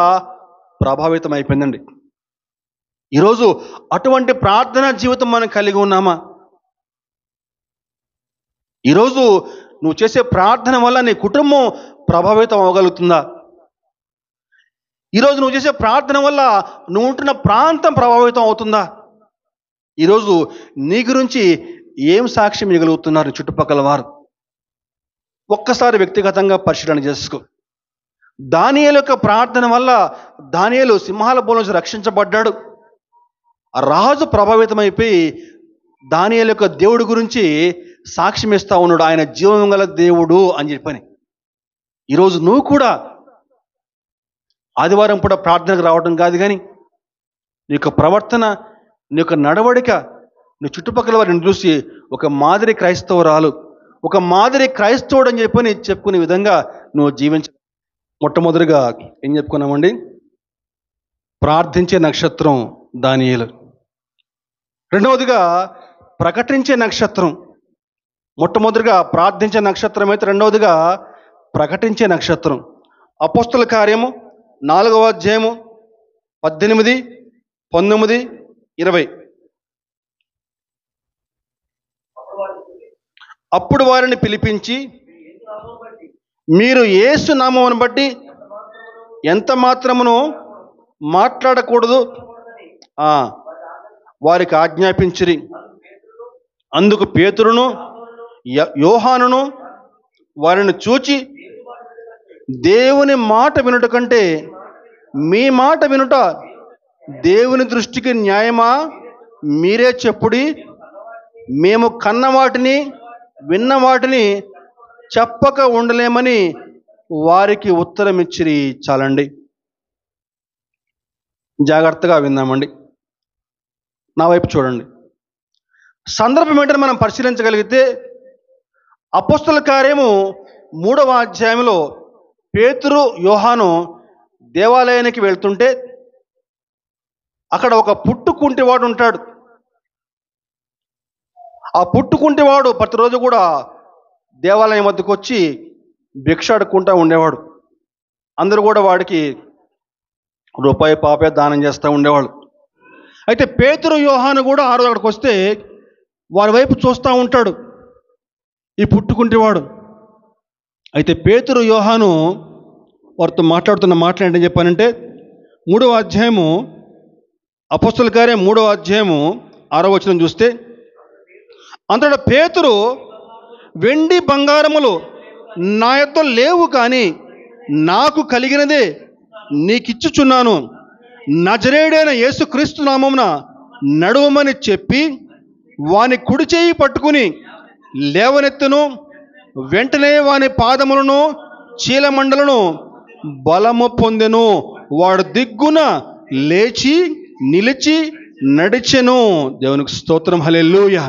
ప్రభావితం అయిపోయిందండి. ఈరోజు అటువంటి ప్రార్థనా జీవితం మనం కలిగి ఉన్నామా? ఈరోజు నువ్వు చేసే ప్రార్థన వల్ల నీ కుటుంబం ప్రభావితం అవ్వగలుగుతుందా? ఈరోజు నువ్వు చేసే ప్రార్థన వల్ల నువ్వు ఉంటున్న ప్రాంతం ప్రభావితం అవుతుందా? ఈరోజు నీ గురించి ఏం సాక్ష్యం ఇవ్వగలుగుతున్నారు చుట్టుపక్కల వారు? ఒక్కసారి వ్యక్తిగతంగా పరిశీలన చేసుకో. దానియేలు యొక్క ప్రార్థన వల్ల దానియేలు సింహాల బోల నుంచి రక్షించబడ్డాడు. ఆ రాజు ప్రభావితమైపోయి దానియేలు యొక్క దేవుడి గురించి సాక్ష్యం ఇస్తా ఉన్నాడు. ఆయన జీవం గల దేవుడు అని చెప్పని. ఈరోజు నువ్వు కూడా ఆదివారం కూడా ప్రార్థనకు రావడం కాదు, కానీ నీ యొక్క ప్రవర్తన, నీ యొక్క నడవడిక, నీ చుట్టుపక్కల వారిని చూసి ఒక మాదిరి క్రైస్తవురాలు, ఒక మాదిరి క్రైస్తవుడు అని చెప్పని చెప్పుకునే విధంగా నువ్వు జీవించ. మొట్టమొదటిగా ఏం చెప్పుకున్నామండి? ప్రార్థించే నక్షత్రం దానియేలు. రెండవదిగా ప్రకటించే నక్షత్రం. మొట్టమొదటిగా ప్రార్థించే నక్షత్రం అయితే రెండవదిగా ప్రకటించే నక్షత్రం. అపోస్తల కార్యము 4వ అధ్యాయము 18, 19, 20. అప్పుడు వారిని పిలిపించి, మీరు యేసు నామమును బట్టి ఎంత మాత్రమును మాట్లాడకూడదు వారికి ఆజ్ఞాపించిరి. అందుకు పేతురును యోహానును వారిని చూచి, దేవుని మాట వినుట కంటే మీ మాట వినుట దేవుని దృష్టికి న్యాయమా? మీరే చెప్పుడి. మేము కన్న వాటిని విన్న వాటిని చెప్పక ఉండలేమని వారికి ఉత్తరం ఇచ్చిరి. చాలండి, జాగ్రత్తగా విందామండి. నా వైపు చూడండి. సందర్భం ఏంటని మనం పరిశీలించగలిగితే, అపోస్తల కార్యము 3వ అధ్యాయంలో పేతురు యోహాను దేవాలయానికి వెళ్తుంటే అక్కడ ఒక పుట్టుకుంటివాడు ఉంటాడు. ఆ పుట్టుకుంటివాడు ప్రతిరోజు కూడా దేవాలయం వద్దకు వచ్చి భిక్ష అడుక్కుంటూ ఉండేవాడు. అందరూ కూడా వాడికి రూపాయి పాపే దానం చేస్తూ ఉండేవాళ్ళు. అయితే పేతురు యోహాను కూడా ఆ రోజు అక్కడికి వస్తే వారి వైపు చూస్తూ ఉంటాడు ఈ పుట్టుకుంటివాడు. అయితే పేతురు యోహాను వారితో మాట్లాడుతున్న మాటలు ఏంటని చెప్పానంటే, 3వ అధ్యాయము అపోస్తల కార్యం 3వ అధ్యాయము 6వ వచనం చూస్తే, అంతటా పేతురు, వెండి బంగారములు నా యొద్ద లేవు, కానీ నాకు కలిగినదే నీకిచ్చుచున్నాను. నజరేయుడైన యేసుక్రీస్తు నామమున నడువమని చెప్పి వాని కుడి చేయి పట్టుకుని లేవనెత్తును. వెంటనే వాని పాదములను చీలమండలను బలము పొందెను. వాడు దిగ్గున లేచి నిలిచి నడిచెను. దేవునికి స్తోత్రం, హల్లెలూయా.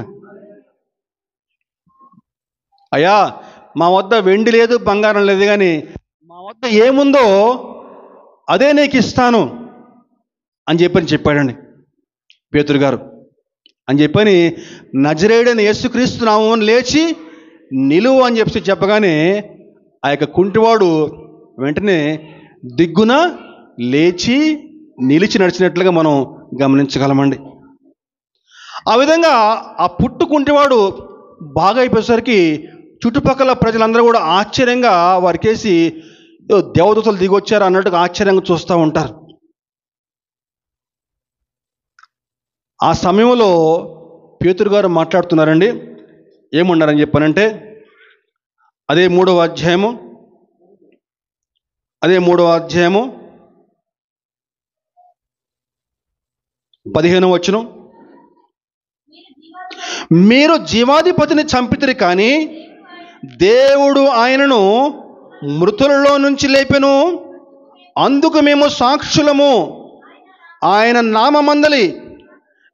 అయ్యా, మా వద్ద వెండి లేదు, బంగారం లేదు, కానీ మా వద్ద ఏముందో అదే నీకు ఇస్తాను అని చెప్పాడండి పేతురు గారు. అని నజరేయుడైన యేసుక్రీస్తు నామమున లేచి నిలువు అని చెప్పగానే ఆ యొక్క కుంటివాడు వెంటనే దిగ్గున లేచి నిలిచి నడిచినట్లుగా మనం గమనించగలమండి. ఆ విధంగా ఆ కుంటివాడు బాగా అయిపోయేసరికి చుట్టుపక్కల ప్రజలందరూ కూడా ఆశ్చర్యంగా వారికేసి దేవదూతలు దిగొచ్చారు అన్నట్టుగా ఆశ్చర్యంగా చూస్తూ ఉంటారు. ఆ సమయంలో పేతురు గారు మాట్లాడుతున్నారండి. ఏమన్నారని చెప్పానంటే, అదే మూడవ అధ్యాయము 15వ వచనం, మీరు జీవాధిపతిని చంపితిరి, కానీ దేవుడు ఆయనను మృతులలో నుంచి లేపెను, అందుకు మేము సాక్షులము. ఆయన నామమందలి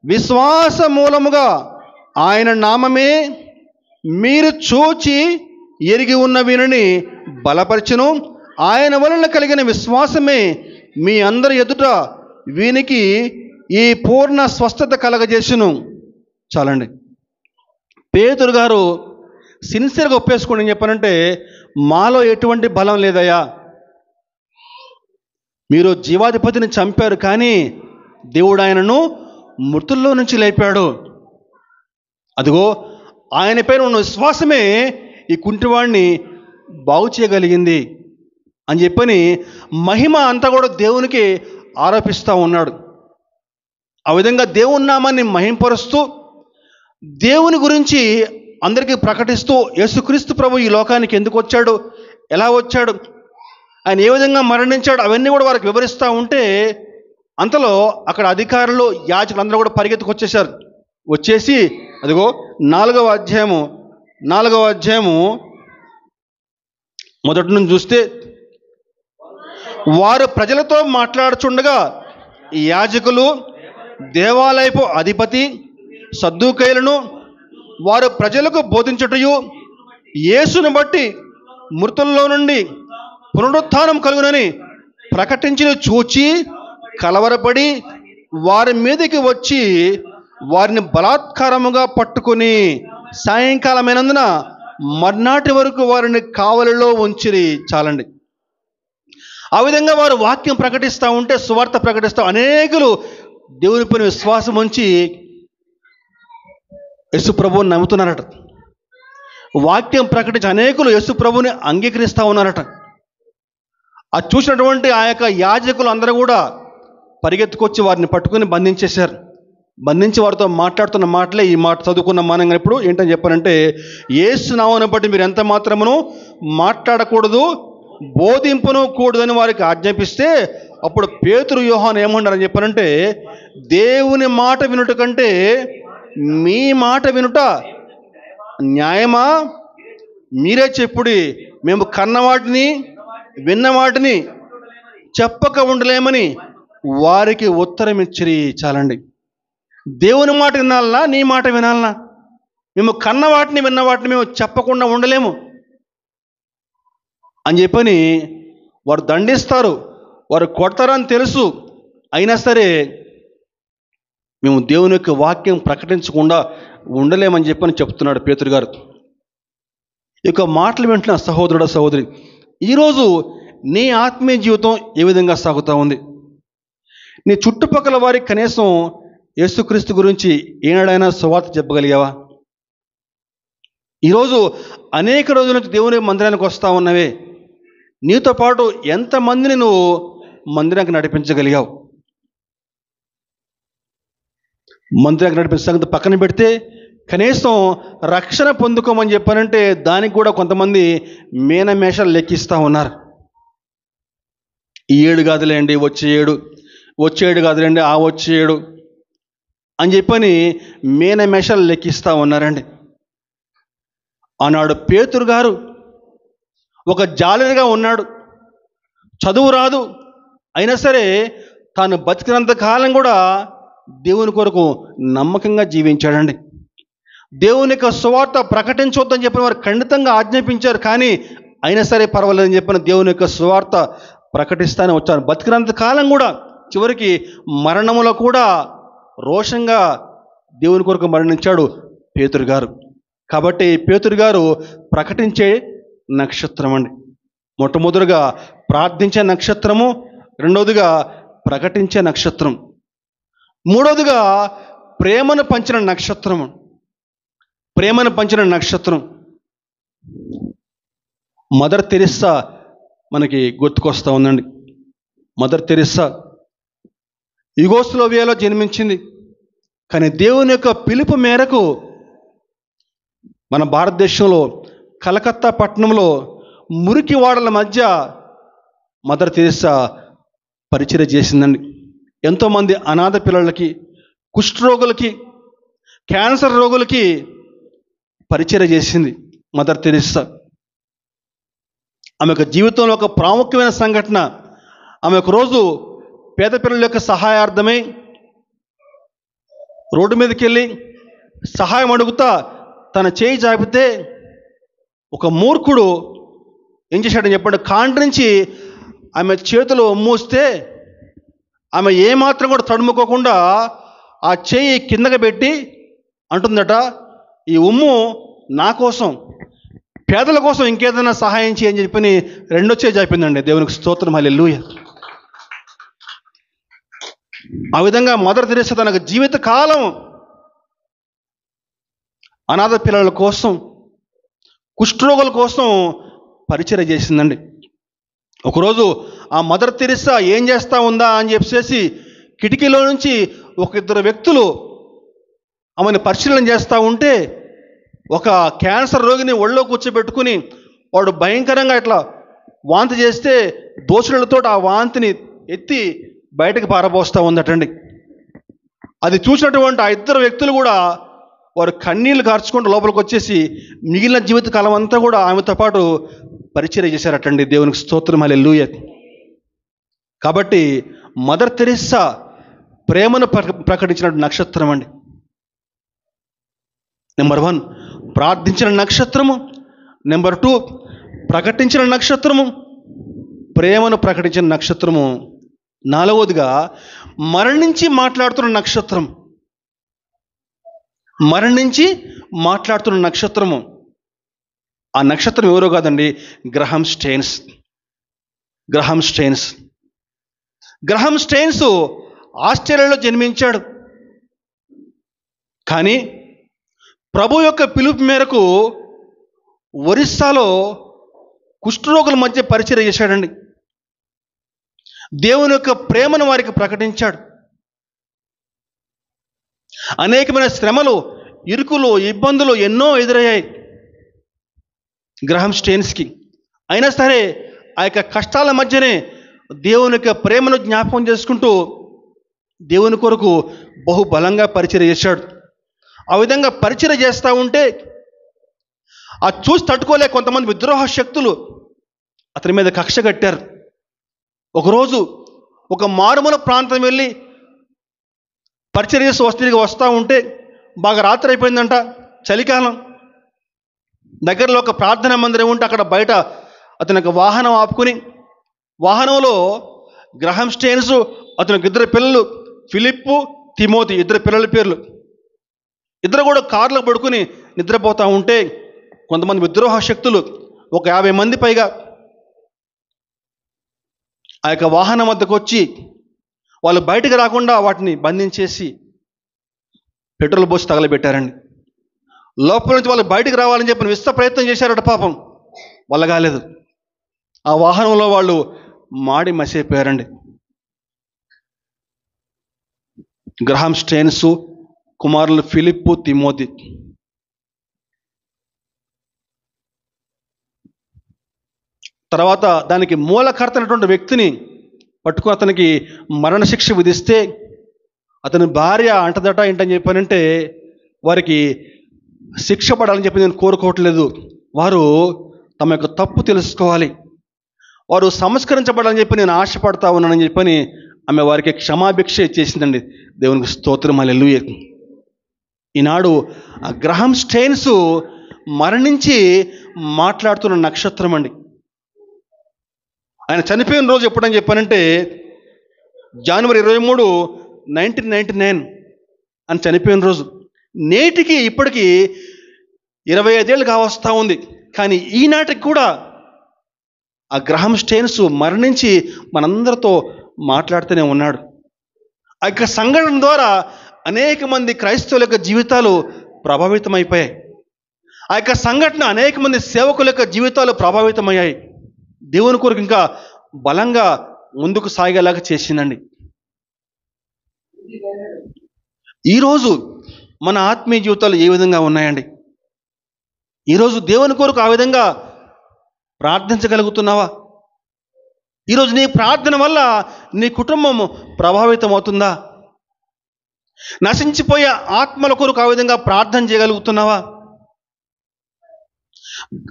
విశ్వాస మూలముగా ఆయన నామమే మీరు చూచి ఎరిగి ఉన్న వీరిని బలపరచును. ఆయన వలన కలిగిన విశ్వాసమే మీ అందరి ఎదుట వీనికి ఈ పూర్ణ స్వస్థత కలగజేసును. చాలండి. పేతురు గారు సిన్సియర్గా ఒప్పేసుకోండి. చెప్పానంటే, మాలో ఎటువంటి బలం లేదయ్యా, మీరు జీవాధిపతిని చంపారు, కానీ దేవుడు ఆయనను మృతుల్లో నుంచి లేపాడు. అదిగో ఆయన పైన ఉన్న విశ్వాసమే ఈ కుంటివాడిని బాగు చేయగలిగింది అని మహిమ అంతా కూడా దేవునికి ఆరోపిస్తూ ఉన్నాడు. ఆ విధంగా దేవుని నామాన్ని మహింపరుస్తూ దేవుని గురించి అందరికీ ప్రకటిస్తూ యేసుక్రీస్తు ప్రభు ఈ లోకానికి ఎందుకు వచ్చాడు, ఎలా వచ్చాడు, ఆయన ఏ విధంగా మరణించాడు, అవన్నీ కూడా వారికి వివరిస్తూ ఉంటే అంతలో అక్కడ అధికారులు, యాజకులు అందరూ కూడా పరిగెత్తుకొచ్చేసారు. వచ్చేసి అదిగో 4వ అధ్యాయము మొదటి నుంచి చూస్తే, వారు ప్రజలతో మాట్లాడుచుండగా యాజకులు, దేవాలయపు అధిపతి సద్దూకయ్యులను వారు ప్రజలకు బోధించుటయు, యేసును బట్టి మృతుల్లో నుండి పునరుత్థానం కలుగునని ప్రకటించిన చూచి కలవరపడి వారి మీదకి వచ్చి వారిని బలాత్కారముగా పట్టుకుని సాయంకాలమైనందున మర్నాటి వరకు వారిని కావలిలో ఉంచిరి. చాలండి. ఆ విధంగా వారు వాక్యం ప్రకటిస్తూ ఉంటే, సువార్త ప్రకటిస్తూ అనేకులు దేవుని పైన విశ్వాసం ఉంచి యేసు ప్రభువుని నమ్ముతున్నారట. వాక్యం ప్రకటించి అనేకులు యేసు ప్రభువుని అంగీకరిస్తూ ఉన్నారట. అది చూసినటువంటి ఆ యొక్క యాజకులు అందరూ కూడా పరిగెత్తుకొచ్చి వారిని పట్టుకుని బంధించేశారు. బంధించి వారితో మాట్లాడుతున్న మాటలే ఈ మాట చదువుకున్న మనం ఇప్పుడు ఏంటని చెప్పారంటే, యేసు నామమును బట్టి మీరు ఎంత మాత్రమును మాట్లాడకూడదు, బోధింపును కూడదని వారికి ఆజ్ఞాపిస్తే, అప్పుడు పేతురు, యోహాను ఏమన్నారని చెప్పారంటే, దేవుని మాట వినుట కంటే మీ మాట వినుట న్యాయమా? మీరే చెప్పుడి, మేము కన్నవాటిని విన్నవాటిని చెప్పక ఉండలేమని వారికి ఉత్తరం ఇచ్చిరి. చాలండి. దేవుని మాట వినాలనా, నీ మాట వినాలనా? మేము కన్నవాటిని విన్నవాటిని మేము చెప్పకుండా ఉండలేము అని వారు దండిస్తారు, వారు కొడతారని తెలుసు. అయినా సరే మేము దేవుని యొక్క వాక్యం ప్రకటించకుండా ఉండలేమని చెప్తున్నాడు పేతురు గారు. ఇక మాటలు వింటున్న సహోదరుడు, సహోదరి, ఈరోజు నీ ఆత్మీయ జీవితం ఏ విధంగా సాగుతూ ఉంది? నీ చుట్టుపక్కల వారికి కనీసం యేసుక్రీస్తు గురించి ఏనాడైనా సువార్త చెప్పగలిగావా? ఈరోజు అనేక రోజుల నుంచి దేవుని మందిరానికి వస్తూ ఉన్నవే, నీతో పాటు ఎంతమందిని నువ్వు మందిరానికి నడిపించగలిగావు? మందిరానికి నడిపించే సంగతి పక్కన పెడితే, కనీసం రక్షణ పొందుకోమని చెప్పానంటే దానికి కూడా కొంతమంది మేనమేషాలు లెక్కిస్తూ ఉన్నారు. ఈ ఏడు కాదులేండి, వచ్చే ఏడు కాదులేండి, ఆ వచ్చే ఏడు అని మేనమేషాలు లెక్కిస్తూ ఉన్నారండి. ఆనాడు పేతురు గారు ఒక జాలరిగా ఉన్నాడు. చదువు రాదు, అయినా సరే తాను బతికినంత కాలం కూడా దేవుని కొరకు నమ్మకంగా జీవించాడండి. దేవుని యొక్క సువార్త ప్రకటించవద్దని చెప్పిన వారు ఖండితంగా ఆజ్ఞాపించారు, కానీ అయినా సరే పర్వాలేదని చెప్పిన దేవుని యొక్క సువార్త ప్రకటిస్తానే వచ్చారు. బతికినంత కాలం కూడా చివరికి మరణములో కూడా రోషంగా దేవుని కొరకు మరణించాడు పేతురు గారు. కాబట్టి పేతురు గారు ప్రకటించే నక్షత్రం అండి. మొట్టమొదటిగా ప్రార్థించే నక్షత్రము, రెండవదిగా ప్రకటించే నక్షత్రం, మూడవదిగా ప్రేమను పంచిన నక్షత్రము. ప్రేమను పంచిన నక్షత్రం మదర్ తెరెస్సా మనకి గుర్తుకొస్తూ ఉందండి. మదర్ తెరెస్సా యుగోస్లోవియాలో జన్మించింది, కానీ దేవుని యొక్క పిలుపు మేరకు మన భారతదేశంలో కలకత్తా పట్టణంలో మురికి వాడల మధ్య మదర్ తెరెస్సా పరిచర్య చేసిందండి. ఎంతోమంది అనాథ పిల్లలకి, కుష్ఠరోగులకి, క్యాన్సర్ రోగులకి పరిచర్య చేసింది మదర్ తెరెస్సా. ఆమె యొక్క జీవితంలో ఒక ప్రాముఖ్యమైన సంఘటన, ఆమె ఒక రోజు పేద పిల్లల యొక్క సహాయార్థమై రోడ్డు మీదకి వెళ్ళి సహాయం అడుగుతా తన చేయి జాపితే ఒక మూర్ఖుడు ఏం చేశాడని చెప్పండి, కాండ్రించి ఆమె చేతులు మూస్తే ఆమె ఏమాత్రం కూడా తడుముకోకుండా ఆ చేయి కిందకి పెట్టి అంటుందట, ఈ ఉమ్ము నా కోసం, పేదల కోసం ఇంకేదైనా సహాయం చేయని చెప్పని రెండో చేయి జాపిందండి. దేవునికి స్తోత్రం, హల్లెలూయా. ఆ విధంగా మదర్ తెరెస్సా తనకు జీవిత కాలం అనాథ పిల్లల కోసం, కుష్ఠరోగుల కోసం పరిచర్య చేసిందండి. ఒకరోజు ఆ మదర్ తెరెస్సా ఏం చేస్తూ ఉందా అని చెప్పేసి కిటికీలో నుంచి ఇద్దరు వ్యక్తులు ఆమెను పరిశీలన చేస్తూ ఉంటే ఒక క్యాన్సర్ రోగిని ఒళ్ళో కూర్చోబెట్టుకుని వాడు భయంకరంగా ఇట్లా వాంతి చేస్తే దోసులతో ఆ వాంతిని ఎత్తి బయటకు పారబోస్తూ ఉందటండి. అది చూసినటువంటి ఆ ఇద్దరు వ్యక్తులు కూడా వారు కన్నీళ్లు కార్చుకుంటూ లోపలికి వచ్చేసి మిగిలిన జీవిత కాలం అంతా కూడా ఆమెతో పాటు పరిచర్య చేశారటండి. దేవునికి స్తోత్రం, హల్లెలూయా. కాబట్టి మదర్ తెరెస్సా ప్రేమను ప్రకటించిన నక్షత్రం అండి. నెంబర్ 1 ప్రార్థించిన నక్షత్రము, నెంబర్ 2 ప్రకటించిన నక్షత్రము, ప్రేమను ప్రకటించిన నక్షత్రము, నాలుగవదిగా మరణించి మాట్లాడుతున్న నక్షత్రం. మరణించి మాట్లాడుతున్న నక్షత్రము. ఆ నక్షత్రం ఎవరో కాదండి, గ్రహం స్టెయిన్స్. గ్రహం స్టెయిన్స్ గ్రహం స్టెయిన్స్ ఆస్ట్రేలియాలో జన్మించాడు. కానీ ప్రభు యొక్క పిలుపు మేరకు ఒరిస్సాలో కుష్ఠరోగుల మధ్య పరిచర్య చేశాడండి. దేవుని యొక్క ప్రేమను వారికి ప్రకటించాడు. అనేకమైన శ్రమలు, ఇరుకులు, ఇబ్బందులు ఎన్నో ఎదురయ్యాయి గ్రహం స్టెయిన్స్కి. అయినా సరే ఆ యొక్క కష్టాల మధ్యనే దేవుని యొక్క ప్రేమను జ్ఞాపకం చేసుకుంటూ దేవుని కొరకు బహుబలంగా పరిచర్య చేశాడు. ఆ విధంగా పరిచర్య చేస్తూ ఉంటే ఆ చూసి తట్టుకోలే కొంతమంది విద్రోహ శక్తులు అతని మీద కక్ష కట్టారు. ఒకరోజు ఒక మారుమూల ప్రాంతం వెళ్ళి పరిచర్య చేసి వస్తూ ఉంటే బాగా రాత్రి అయిపోయిందంట, చలికాలం. దగ్గరలో ఒక ప్రార్థనా మందిరం ఉంటే అక్కడ బయట అతని యొక్క వాహనం ఆపుకుని, వాహనంలో గ్రహం స్టెయిన్స్, అతనికి ఇద్దరు పిల్లలు, ఫిలిప్పు, తిమోతి, ఇద్దరు పిల్లల పేర్లు. ఇద్దరు కూడా కార్లో పడుకుని నిద్రపోతూ ఉంటే కొంతమంది విద్రోహ శక్తులు ఒక 50 మంది పైగా ఆ యొక్క వాహనం వద్దకు వచ్చి వాళ్ళు బయటకు రాకుండా వాటిని బంధించేసి పెట్రోల్ పోసి తగలబెట్టారండి. లోపల నుంచి వాళ్ళు బయటకు రావాలని చెప్పి విశ్వ ప్రయత్నం చేశారట. పాపం వాళ్ళ కాలేదు. ఆ వాహనంలో వాళ్ళు మాడి మసైపోయారండి. గ్రహం స్టెయిన్స్ కుమారులు ఫిలిప్పు, తిమోతి. తర్వాత దానికి మూలకర్త అయినటువంటి వ్యక్తిని పట్టుకుని అతనికి మరణశిక్ష విధిస్తే అతని భార్య అంటదట, ఏంటని చెప్పానంటే వారికి శిక్ష పడాలని చెప్పి నేను కోరుకోవట్లేదు. వారు తమ యొక్క తప్పు తెలుసుకోవాలి. వారు సంస్కరించబడాలని చెప్పి నేను ఆశపడతా ఉన్నానని చెప్పని ఆమె వారికి క్షమాభిక్ష ఇచ్చేసిందండి. దేవునికి స్తోత్రం, హల్లెలూయా. ఈనాడు ఆ గ్రహం స్టెయిన్స్ మరణించి మాట్లాడుతున్న నక్షత్రం అండి. ఆయన చనిపోయిన రోజు ఎప్పుడని చెప్పానంటే జనవరి 23, 1999 అని చనిపోయిన రోజు. నేటికి ఇప్పటికీ 25 ఏళ్ళు కావస్తా ఉంది. కానీ ఈనాటికి కూడా ఆ గ్రహం స్టెయిన్స్ మరణించి మనందరితో మాట్లాడుతూనే ఉన్నాడు. ఆ యొక్క సంఘటన ద్వారా అనేక మంది క్రైస్తవుల యొక్క జీవితాలు ప్రభావితమైపోయాయి. ఆ యొక్క సంఘటన అనేక మంది సేవకుల యొక్క జీవితాలు ప్రభావితమయ్యాయి. దేవుని కొరకు ఇంకా బలంగా ముందుకు సాగేలాగా చేసిందండి. ఈరోజు మన ఆత్మీయ జీవితాలు ఏ విధంగా ఉన్నాయండి? ఈరోజు దేవుని కొరకు ఆ విధంగా ప్రార్థించగలుగుతున్నావా? ఈరోజు నీ ప్రార్థన వల్ల నీ కుటుంబం ప్రభావితం అవుతుందా? నశించిపోయే ఆత్మల కొరకు ఆ విధంగా ప్రార్థన చేయగలుగుతున్నావా?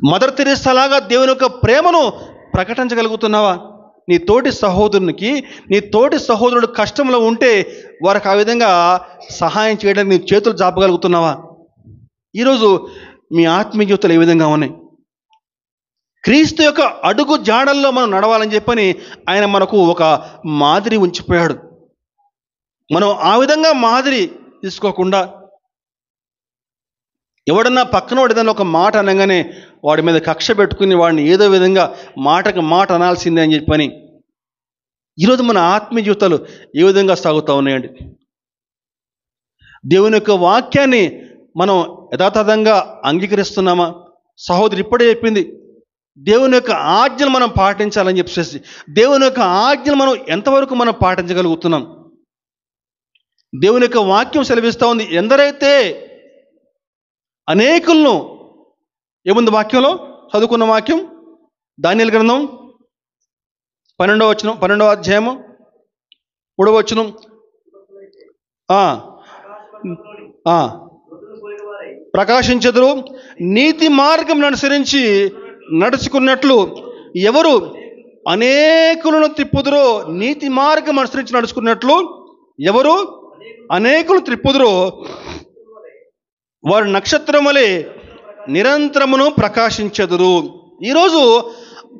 మదర్ తెరీసా లాగా దేవుని యొక్క ప్రేమను ప్రకటించగలుగుతున్నావా? నీ తోటి సహోదరునికి, నీ తోటి సహోదరుడు కష్టంలో ఉంటే వారికి ఆ విధంగా సహాయం చేయడానికి నీ చేతులు చాపగలుగుతున్నావా? ఈరోజు మీ ఆత్మీయ జీవితాలు ఏ విధంగా ఉన్నాయి? క్రీస్తు యొక్క అడుగు జాడల్లో మనం నడవాలని చెప్పని ఆయన మనకు ఒక మాదిరి ఉంచిపోయాడు. మనం ఆ విధంగా మాదిరి తీసుకోకుండా ఎవడన్నా పక్కనోడు ఏదన్నా ఒక మాట అనగానే వాడి మీద కక్ష పెట్టుకుని వాడిని ఏదో విధంగా మాటకు మాట అనాల్సిందే అని చెప్పని ఈరోజు మన ఆత్మీయ జీవితాలు ఏ విధంగా సాగుతూ ఉన్నాయండి? దేవుని యొక్క వాక్యాన్ని మనం యథాతథంగా అంగీకరిస్తున్నామా? సహోదరి ఇప్పుడే చెప్పింది, దేవుని యొక్క ఆజ్ఞలు మనం పాటించాలని చెప్పేసి. దేవుని యొక్క ఆజ్ఞలు మనం ఎంతవరకు మనం పాటించగలుగుతున్నాం? దేవుని యొక్క వాక్యం సెలవిస్తూ ఉంది, ఎందరైతే అనేకులను, ఏముంది వాక్యంలో? చదువుకున్న వాక్యం దానియేలు గ్రంథం 12వ అధ్యాయము 3వ వచనం. ప్రకాశించెదరు, నీతి మార్గం అనుసరించి నడుచుకున్నట్లు ఎవరు అనేకులను త్రిప్పుదురో, నీతి మార్గం అనుసరించి నడుచుకున్నట్లు ఎవరు అనేకులు త్రిప్పుదురో వారు నక్షత్రం వలె నిరంతరమును ప్రకాశించెదరు. ఈరోజు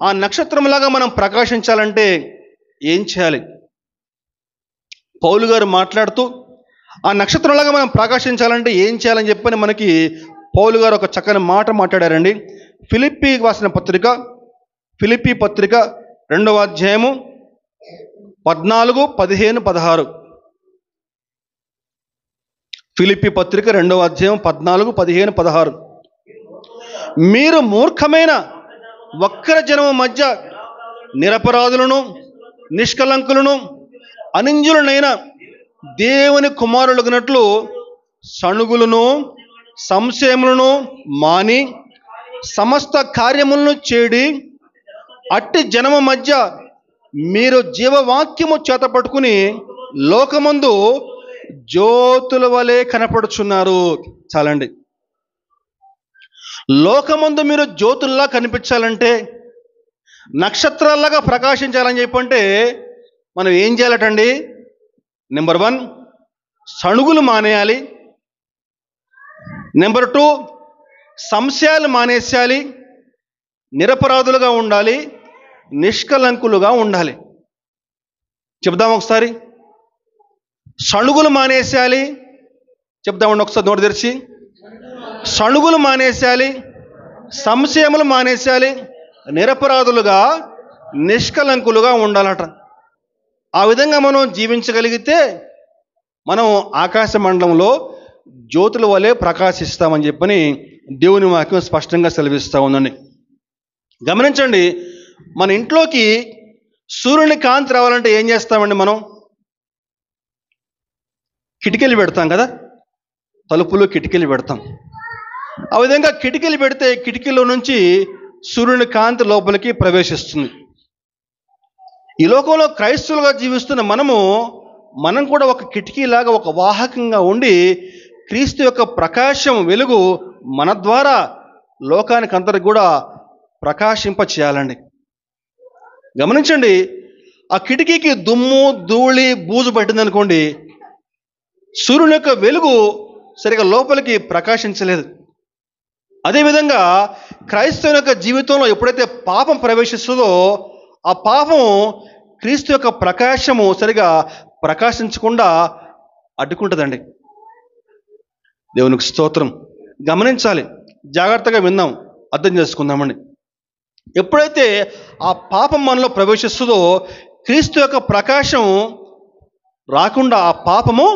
ఆ నక్షత్రంలాగా మనం ప్రకాశించాలంటే ఏం చేయాలి? పౌలు గారు మాట్లాడుతూ ఆ నక్షత్రంలాగా మనం ప్రకాశించాలంటే ఏం చేయాలని చెప్పని మనకి పౌలు గారు ఒక చక్కని మాట మాట్లాడారండి. ఫిలిప్పీ పత్రిక 2వ అధ్యాయము 14, 15, 16. ఫిలిప్పీ పత్రిక 2వ అధ్యాయం 14, 15, 16. మీరు మూర్ఖమైన వక్ర జనము మధ్య నిరపరాధులను, నిష్కలంకులను, అనింజులనైన దేవుని కుమారులగునట్లు సణుగులను, సంశయములను మాని సమస్త కార్యములను చేడి అట్టి జనము మధ్య మీరు జీవవాక్యము చేత పట్టుకుని లోకమందు జ్యోతుల వలె కనపడుచున్నారు. చాలండి. లోకమందు మీరు జ్యోతుల్లా కనిపించాలంటే, నక్షత్రాల్లాగా ప్రకాశించాలని చెప్పంటే మనం ఏం చేయాలటండి? నెంబర్ 1, సణుగులు మానేయాలి. నెంబర్ 2, సంశయాలు మానేసేయాలి. నిరపరాధులుగా ఉండాలి, నిష్కలంకులుగా ఉండాలి. చెప్దాం ఒకసారి. సణుగులు మానేసేయాలి. చెప్దామండి ఒకసారి నోటి తెరిచి. సణుగులు మానేసేయాలి, సంశయములు మానేసేయాలి, నిరపరాధులుగా, నిష్కలంకులుగా ఉండాలట. ఆ విధంగా మనం జీవించగలిగితే మనం ఆకాశ మండలంలో జ్యోతుల వలె ప్రకాశిస్తామని చెప్పని దేవుని వాక్యం స్పష్టంగా సెలవిస్తూ ఉందండి. గమనించండి, మన ఇంట్లోకి సూర్యుని కాంతి రావాలంటే ఏం చేస్తామండి? మనం కిటికీలు పెడతాం కదా, తలుపులు కిటికీలు పెడతాం. ఆ విధంగా కిటికీలు పెడితే కిటికీలో నుంచి సూర్యుని కాంతి లోపలికి ప్రవేశిస్తుంది. ఈ లోకంలో క్రైస్తవులుగా జీవిస్తున్న మనం కూడా ఒక కిటికీలాగా, ఒక వాహకంగా ఉండి క్రీస్తు యొక్క ప్రకాశం, వెలుగు మన ద్వారా లోకానికి అందరికి కూడా ప్రకాశింప చేయాలండి. గమనించండి, ఆ కిటికీకి దుమ్ము ధూళి బూజు పట్టిందనుకోండి, సూర్యుని యొక్క వెలుగు సరిగా లోపలికి ప్రకాశించలేదు. అదేవిధంగా క్రైస్తవుని యొక్క జీవితంలో ఎప్పుడైతే పాపం ప్రవేశిస్తుందో ఆ పాపం క్రీస్తు యొక్క ప్రకాశము సరిగా ప్రకాశించకుండా అడ్డుకుంటుందండి. దేవునికి స్తోత్రం. గమనించాలి, జాగ్రత్తగా విందాం, అర్థం చేసుకుందామండి. ఎప్పుడైతే ఆ పాపం మనలో ప్రవేశిస్తుందో క్రీస్తు యొక్క ప్రకాశం రాకుండా ఆ పాపము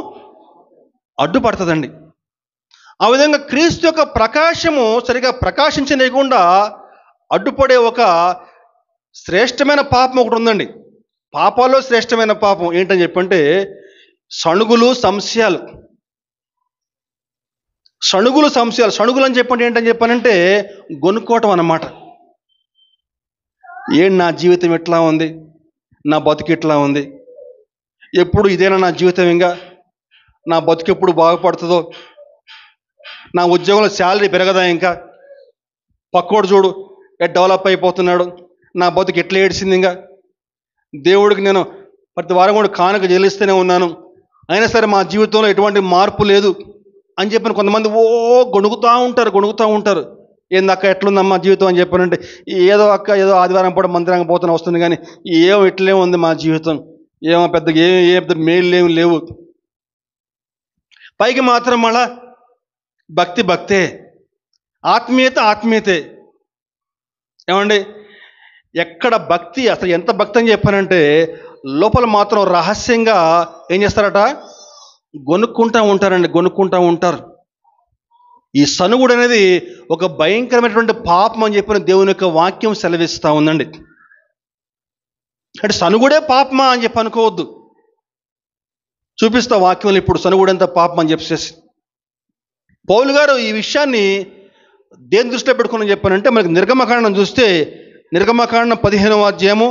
అడ్డుపడుతుందండి. ఆ విధంగా క్రీస్తు యొక్క ప్రకాశము సరిగా ప్రకాశించలేకుండా అడ్డుపడే ఒక శ్రేష్టమైన పాపం ఒకటి ఉందండి. పాపాల్లో శ్రేష్టమైన పాపం ఏంటని చెప్పంటే సణుగులు సంశయాలు. సణుగులు అని చెప్పండి ఏంటని చెప్పానంటే గొనుక్కోవటం అన్నమాట. నా జీవితం ఎట్లా ఉంది, నా బతుకు ఎట్లా ఉంది, ఎప్పుడు ఇదేనా నా జీవితం, ఇంకా నా బతుకు ఎప్పుడు బాగుపడుతుందో, నా ఉద్యోగంలో శాలరీ పెరగదా, ఇంకా పక్కోడు చూడు డెవలప్ అయిపోతున్నాడు, నా బతుకు ఎట్లా ఏడ్చింది, ఇంకా దేవుడికి నేను ప్రతి వారం కూడా కానుక చెల్లిస్తూనే ఉన్నాను, అయినా సరే మా జీవితంలో ఎటువంటి మార్పు లేదు అని చెప్పిన కొంతమంది గొణుగుతూ ఉంటారు. ఏందక్క ఎట్లుందమ్మా జీవితం అని చెప్పానంటే, ఏదో ఆదివారం పూట మందిరంగా పోతున్నా వస్తుంది, కానీ ఇట్లే ఉంది మా జీవితం, పెద్దగా ఏ పెద్ద మేలు లేవు. పైకి మాత్రం మళ్ళా భక్తే, ఆత్మీయతే. ఏమండి, ఎక్కడ భక్తి, అసలు ఎంత భక్తి అని చెప్పానంటే లోపల మాత్రం రహస్యంగా ఏం చేస్తారట, గొనుక్కుంటూ ఉంటారు. ఈ సనుగుడు అనేది ఒక భయంకరమైనటువంటి పాపం అని చెప్పిన దేవుని యొక్క వాక్యం సెలవిస్తూ ఉందండి. అంటే సనుగుడే పాపమా అని చెప్పి అనుకోవద్దు. చూపిస్తా వాక్యంలో ఇప్పుడు సనుగుడు ఎంత పాపం అని చెప్పేసి. పౌలు గారు ఈ విషయాన్ని దేని దృష్టిలో పెట్టుకుని చెప్పానంటే, మనకి నిర్గమకాండం చూస్తే నిర్గమకాండం 15వ అధ్యాయము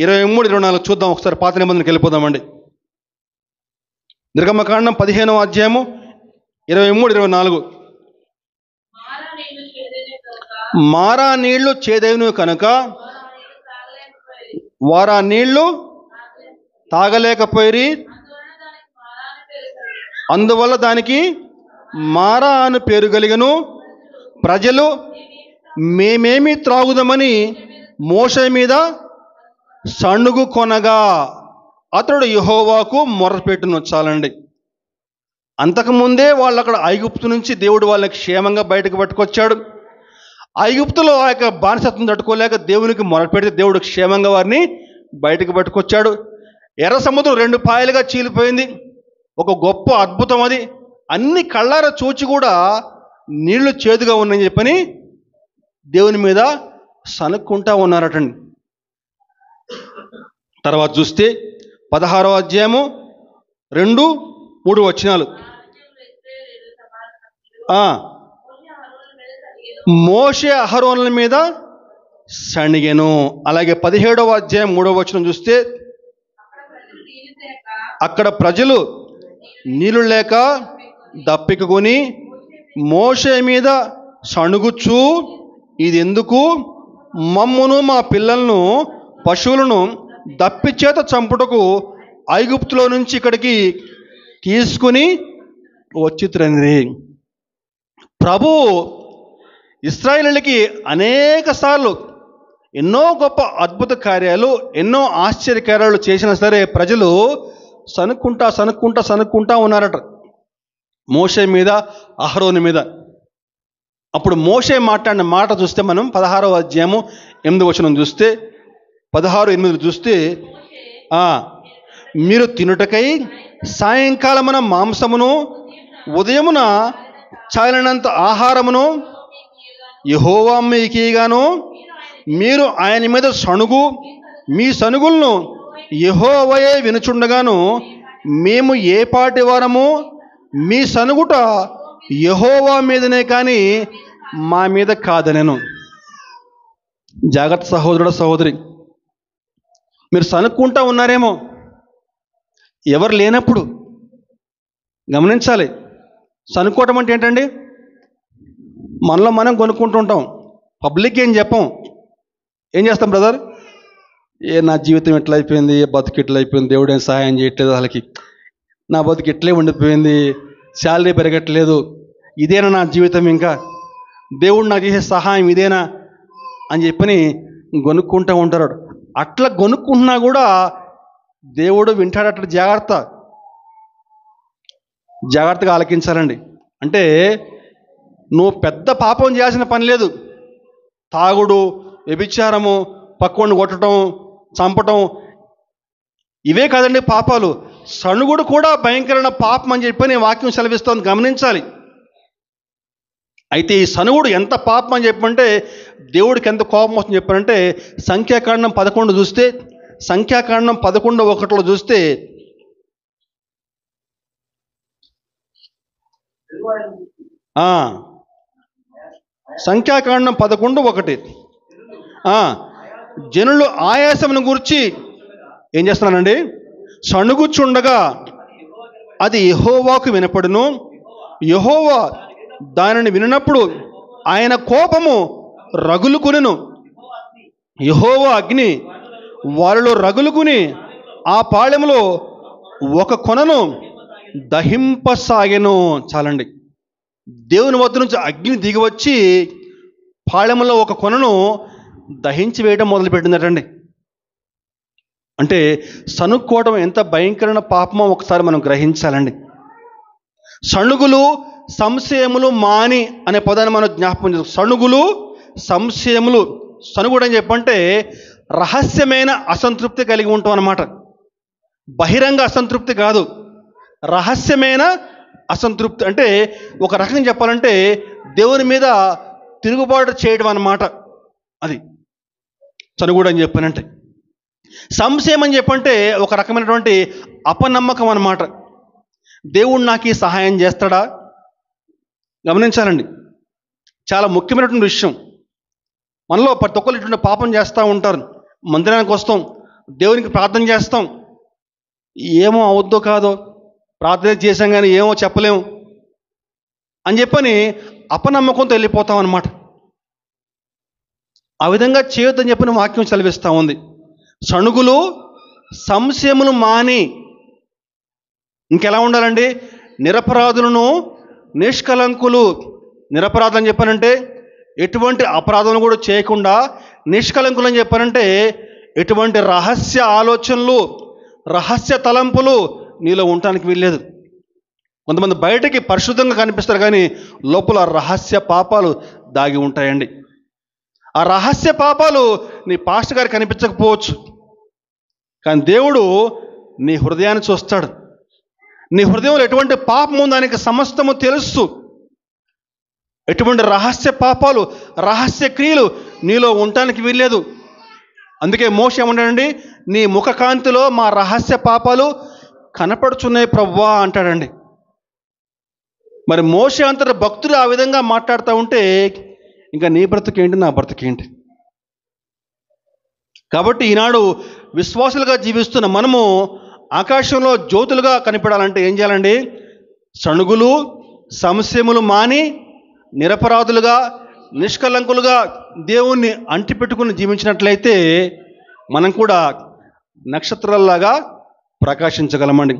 23-24 చూద్దాం ఒకసారి. పాత నిబంధనకి వెళ్ళిపోదామండి. నిర్గమకాండం 15వ అధ్యాయము 23-24. మారా నీళ్లు చేదైనవి కనుక వారా నీళ్లు తాగలేకపోయి, అందువల్ల దానికి మారా అని పేరు కలిగను. ప్రజలు మేమేమి త్రాగుదామని మోషే మీద సణుగు కొనగా అతడు యెహోవాకు మొరపెట్టును. చాలండి. అంతకుముందే వాళ్ళు అక్కడ ఐగుప్తు నుంచి దేవుడు వాళ్ళకి క్షేమంగా బయటకు పట్టుకొచ్చాడు. ఐగుప్తులో ఆ యొక్క బానిసత్వం తట్టుకోలేక దేవునికి మొరపెడితే దేవుడు క్షేమంగా వారిని బయటకు పట్టుకొచ్చాడు. ఎర్ర సముద్రం 2 పాయలుగా చీలిపోయింది. ఒక గొప్ప అద్భుతం అది. అన్ని కళ్ళారా చూచి కూడా నీళ్లు చేదుగా ఉన్నాయని చెప్పని దేవుని మీద సనుక్కుంటా ఉన్నారటండి. తర్వాత చూస్తే 16వ అధ్యాయము 2-3 వచనాలు. మోషే అహరోనుల మీద సణిగెను. అలాగే 17వ అధ్యాయం 3వ వచనం చూస్తే, అక్కడ ప్రజలు నీళ్లు లేక దప్పికొని మోషే మీద సణుగుచు, ఇది ఎందుకు, మమ్మును మా పిల్లలను పశువులను దప్పి చేత చంపుటకు ఐగుప్తులో నుంచి ఇక్కడికి తీసుకుని వచ్చిత్రండి. ప్రభు ఇశ్రాయేలీయులకి అనేక సార్లు ఎన్నో గొప్ప అద్భుత కార్యాలు, ఎన్నో ఆశ్చర్యకార్యాలు చేసినా సరే ప్రజలు సనుక్కుంటా ఉన్నారట మోషే మీద, అహరోను మీద. అప్పుడు మోషే మాట్లాడిన మాట చూస్తే మనం 16వ అధ్యాయము 8వ వచనం చూస్తే, 16:8 చూస్తే, మీరు తినుటకై సాయంకాలమున మాంసమును ఉదయమున చాలినంత ఆహారమును యెహోవా మీకిగాను, మీరు ఆయన మీద మీ సనుగులను యెహోవాయే వినుచుండగాను, మేము ఏ పాటి వారము, మీ సనుగుట యెహోవా మీదనే కానీ మా మీద కాదనెను. జాగ్రత్త సహోదరుడు సహోదరి, మీరు సనుక్కుంటా ఉన్నారేమో ఎవరు లేనప్పుడు. గమనించాలి, సనుక్కోవటం అంటే ఏంటండి, మనలో మనం కొనుక్కుంటూ ఉంటాం, పబ్లిక్ ఏం చెప్పం. ఏం చేస్తాం బ్రదర్, నా జీవితం ఎట్లా అయిపోయింది, బతుకు ఎట్లా అయిపోయింది, దేవుడు ఏం సహాయం చేయట్లేదు, వాళ్ళకి నా బతుకు ఇట్లే ఉండిపోయింది, శాలరీ పెరగట్లేదు, ఇదేనా నా జీవితం, ఇంకా దేవుడు నాకు చేసే సహాయం ఇదేనా అని చెప్పని గొనుక్కుంటూ ఉంటారు. అట్లా గొనుక్కుంటున్నా కూడా దేవుడు వింటాడు. అట్లా జాగ్రత్తగా ఆలకించాలండి. అంటే నువ్వు పెద్ద పాపం చేయాల్సిన పని లేదు. తాగుడు, వ్యభిచారము, పక్కోడిని కొట్టడం, చంపటం, ఇవే కాదండి పాపాలు. సణుగుడు కూడా భయంకరమైన పాపం అని చెప్పని వాక్యం సెలవిస్తోంది, గమనించాలి. అయితే ఈ సణుగుడు ఎంత పాపం అని చెప్పంటే దేవుడికి ఎంత కోపం వస్తుందని చెప్పారంటే సంఖ్యాకాండం 11 చూస్తే, సంఖ్యాకాండం 11:1 చూస్తే, సంఖ్యాకాండం 11:1 జనులు ఆయాసమును గూర్చి ఏం చేస్తున్నానండి, సణుగుచుండగా అది యెహోవాకు వినపడును. యెహోవా దానిని వినినప్పుడు ఆయన కోపము రగులుకొనెను. యెహోవా అగ్ని వారిలో రగులుకుని ఆ పాళెములో ఒక కొనను దహింపసాగెను. చాలండి. దేవుని వద్ద నుంచి అగ్ని దిగివచ్చి పాళెములో ఒక కొనను దహించి వేయడం మొదలుపెట్టిందటండి. అంటే సణుక్కోవడం ఎంత భయంకరమైన పాపమో ఒకసారి మనం గ్రహించాలండి. సణుగులు, సంశయములు మాని అనే పదాన్ని మనం జ్ఞాపకం చేస్తాం. సణుగులు, సంశయములు. సణుగుడు అని చెప్పంటే రహస్యమైన అసంతృప్తి కలిగి ఉంటాం అన్నమాట. బహిరంగ అసంతృప్తి కాదు, రహస్యమైన అసంతృప్తి. అంటే ఒక రకంగా చెప్పాలంటే దేవుని మీద తిరుగుబాటు చేయడం అన్నమాట. అది సణుగుడు అని చెప్పానంటే. సంశయం అని చెప్పంటే ఒక రకమైనటువంటి అపనమ్మకం అన్నమాట. దేవుడు నాకు ఈ సహాయం చేస్తాడా? గమనించాలండి, చాలా ముఖ్యమైనటువంటి విషయం. మనలో ప్రతి ఒక్కరు ఇటువంటి పాపం చేస్తూ ఉంటారు. మందిరానికి వస్తాం, దేవునికి ప్రార్థన చేస్తాం, ఏమో అవుద్దో కాదో, ప్రార్థన చేసాం కానీ ఏమో చెప్పలేము అని చెప్పని అపనమ్మకంతో వెళ్ళిపోతాం అన్నమాట. ఆ విధంగా చేయొద్దని చెప్పిన వాక్యం సెలవిస్తూ ఉంది. సణుగులు, సంశయములు మాని ఇంకెలా ఉండాలండి? నిరపరాధులను, నిష్కలంకులు. నిరపరాధులు అని చెప్పానంటే ఎటువంటి అపరాధం కూడా చేయకుండా, నిష్కలంకులు అని చెప్పానంటే ఎటువంటి రహస్య ఆలోచనలు, రహస్య తలంపులు నీలో ఉండటానికి వీల్లేదు. కొంతమంది బయటికి పరిశుద్ధంగా కనిపిస్తారు కానీ లోపల రహస్య పాపాలు దాగి ఉంటాయండి. ఆ రహస్య పాపాలు నీ పాస్టర్ గారికి కనిపించకపోవచ్చు, కానీ దేవుడు నీ హృదయాన్ని చూస్తాడు. నీ హృదయంలో ఎటువంటి పాపం ఉందో ఆయనకి సమస్తము తెలుసు. ఎటువంటి రహస్య పాపాలు, రహస్య క్రియలు నీలో ఉండటానికి వీల్లేదు. అందుకే మోషే ఏమంటాడండి, నీ ముఖకాంతిలో మా రహస్య పాపాలు కనపడుచున్నాయి ప్రభువా అంటాడండి. మరి మోషే అంతటి భక్తుడు ఆ విధంగా మాట్లాడుతూ ఉంటే ఇంకా నీ బ్రతుకేంటి, నా బ్రతుకేంటి? కాబట్టి ఈనాడు విశ్వాసులుగా జీవిస్తున్న మనము ఆకాశంలో జ్యోతులుగా కనిపడాలంటే ఏం చేయాలండి? సణుగులు, సంశయములు మాని నిరపరాధులుగా, నిష్కలంకులుగా దేవుణ్ణి అంటిపెట్టుకుని జీవించినట్లయితే మనం కూడా నక్షత్రాల్లాగా ప్రకాశించగలమండి.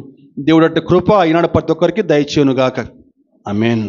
దేవుడు అట్టి కృప ఈనాడు ప్రతి ఒక్కరికి దయచేయునుగాక. ఆమేన్.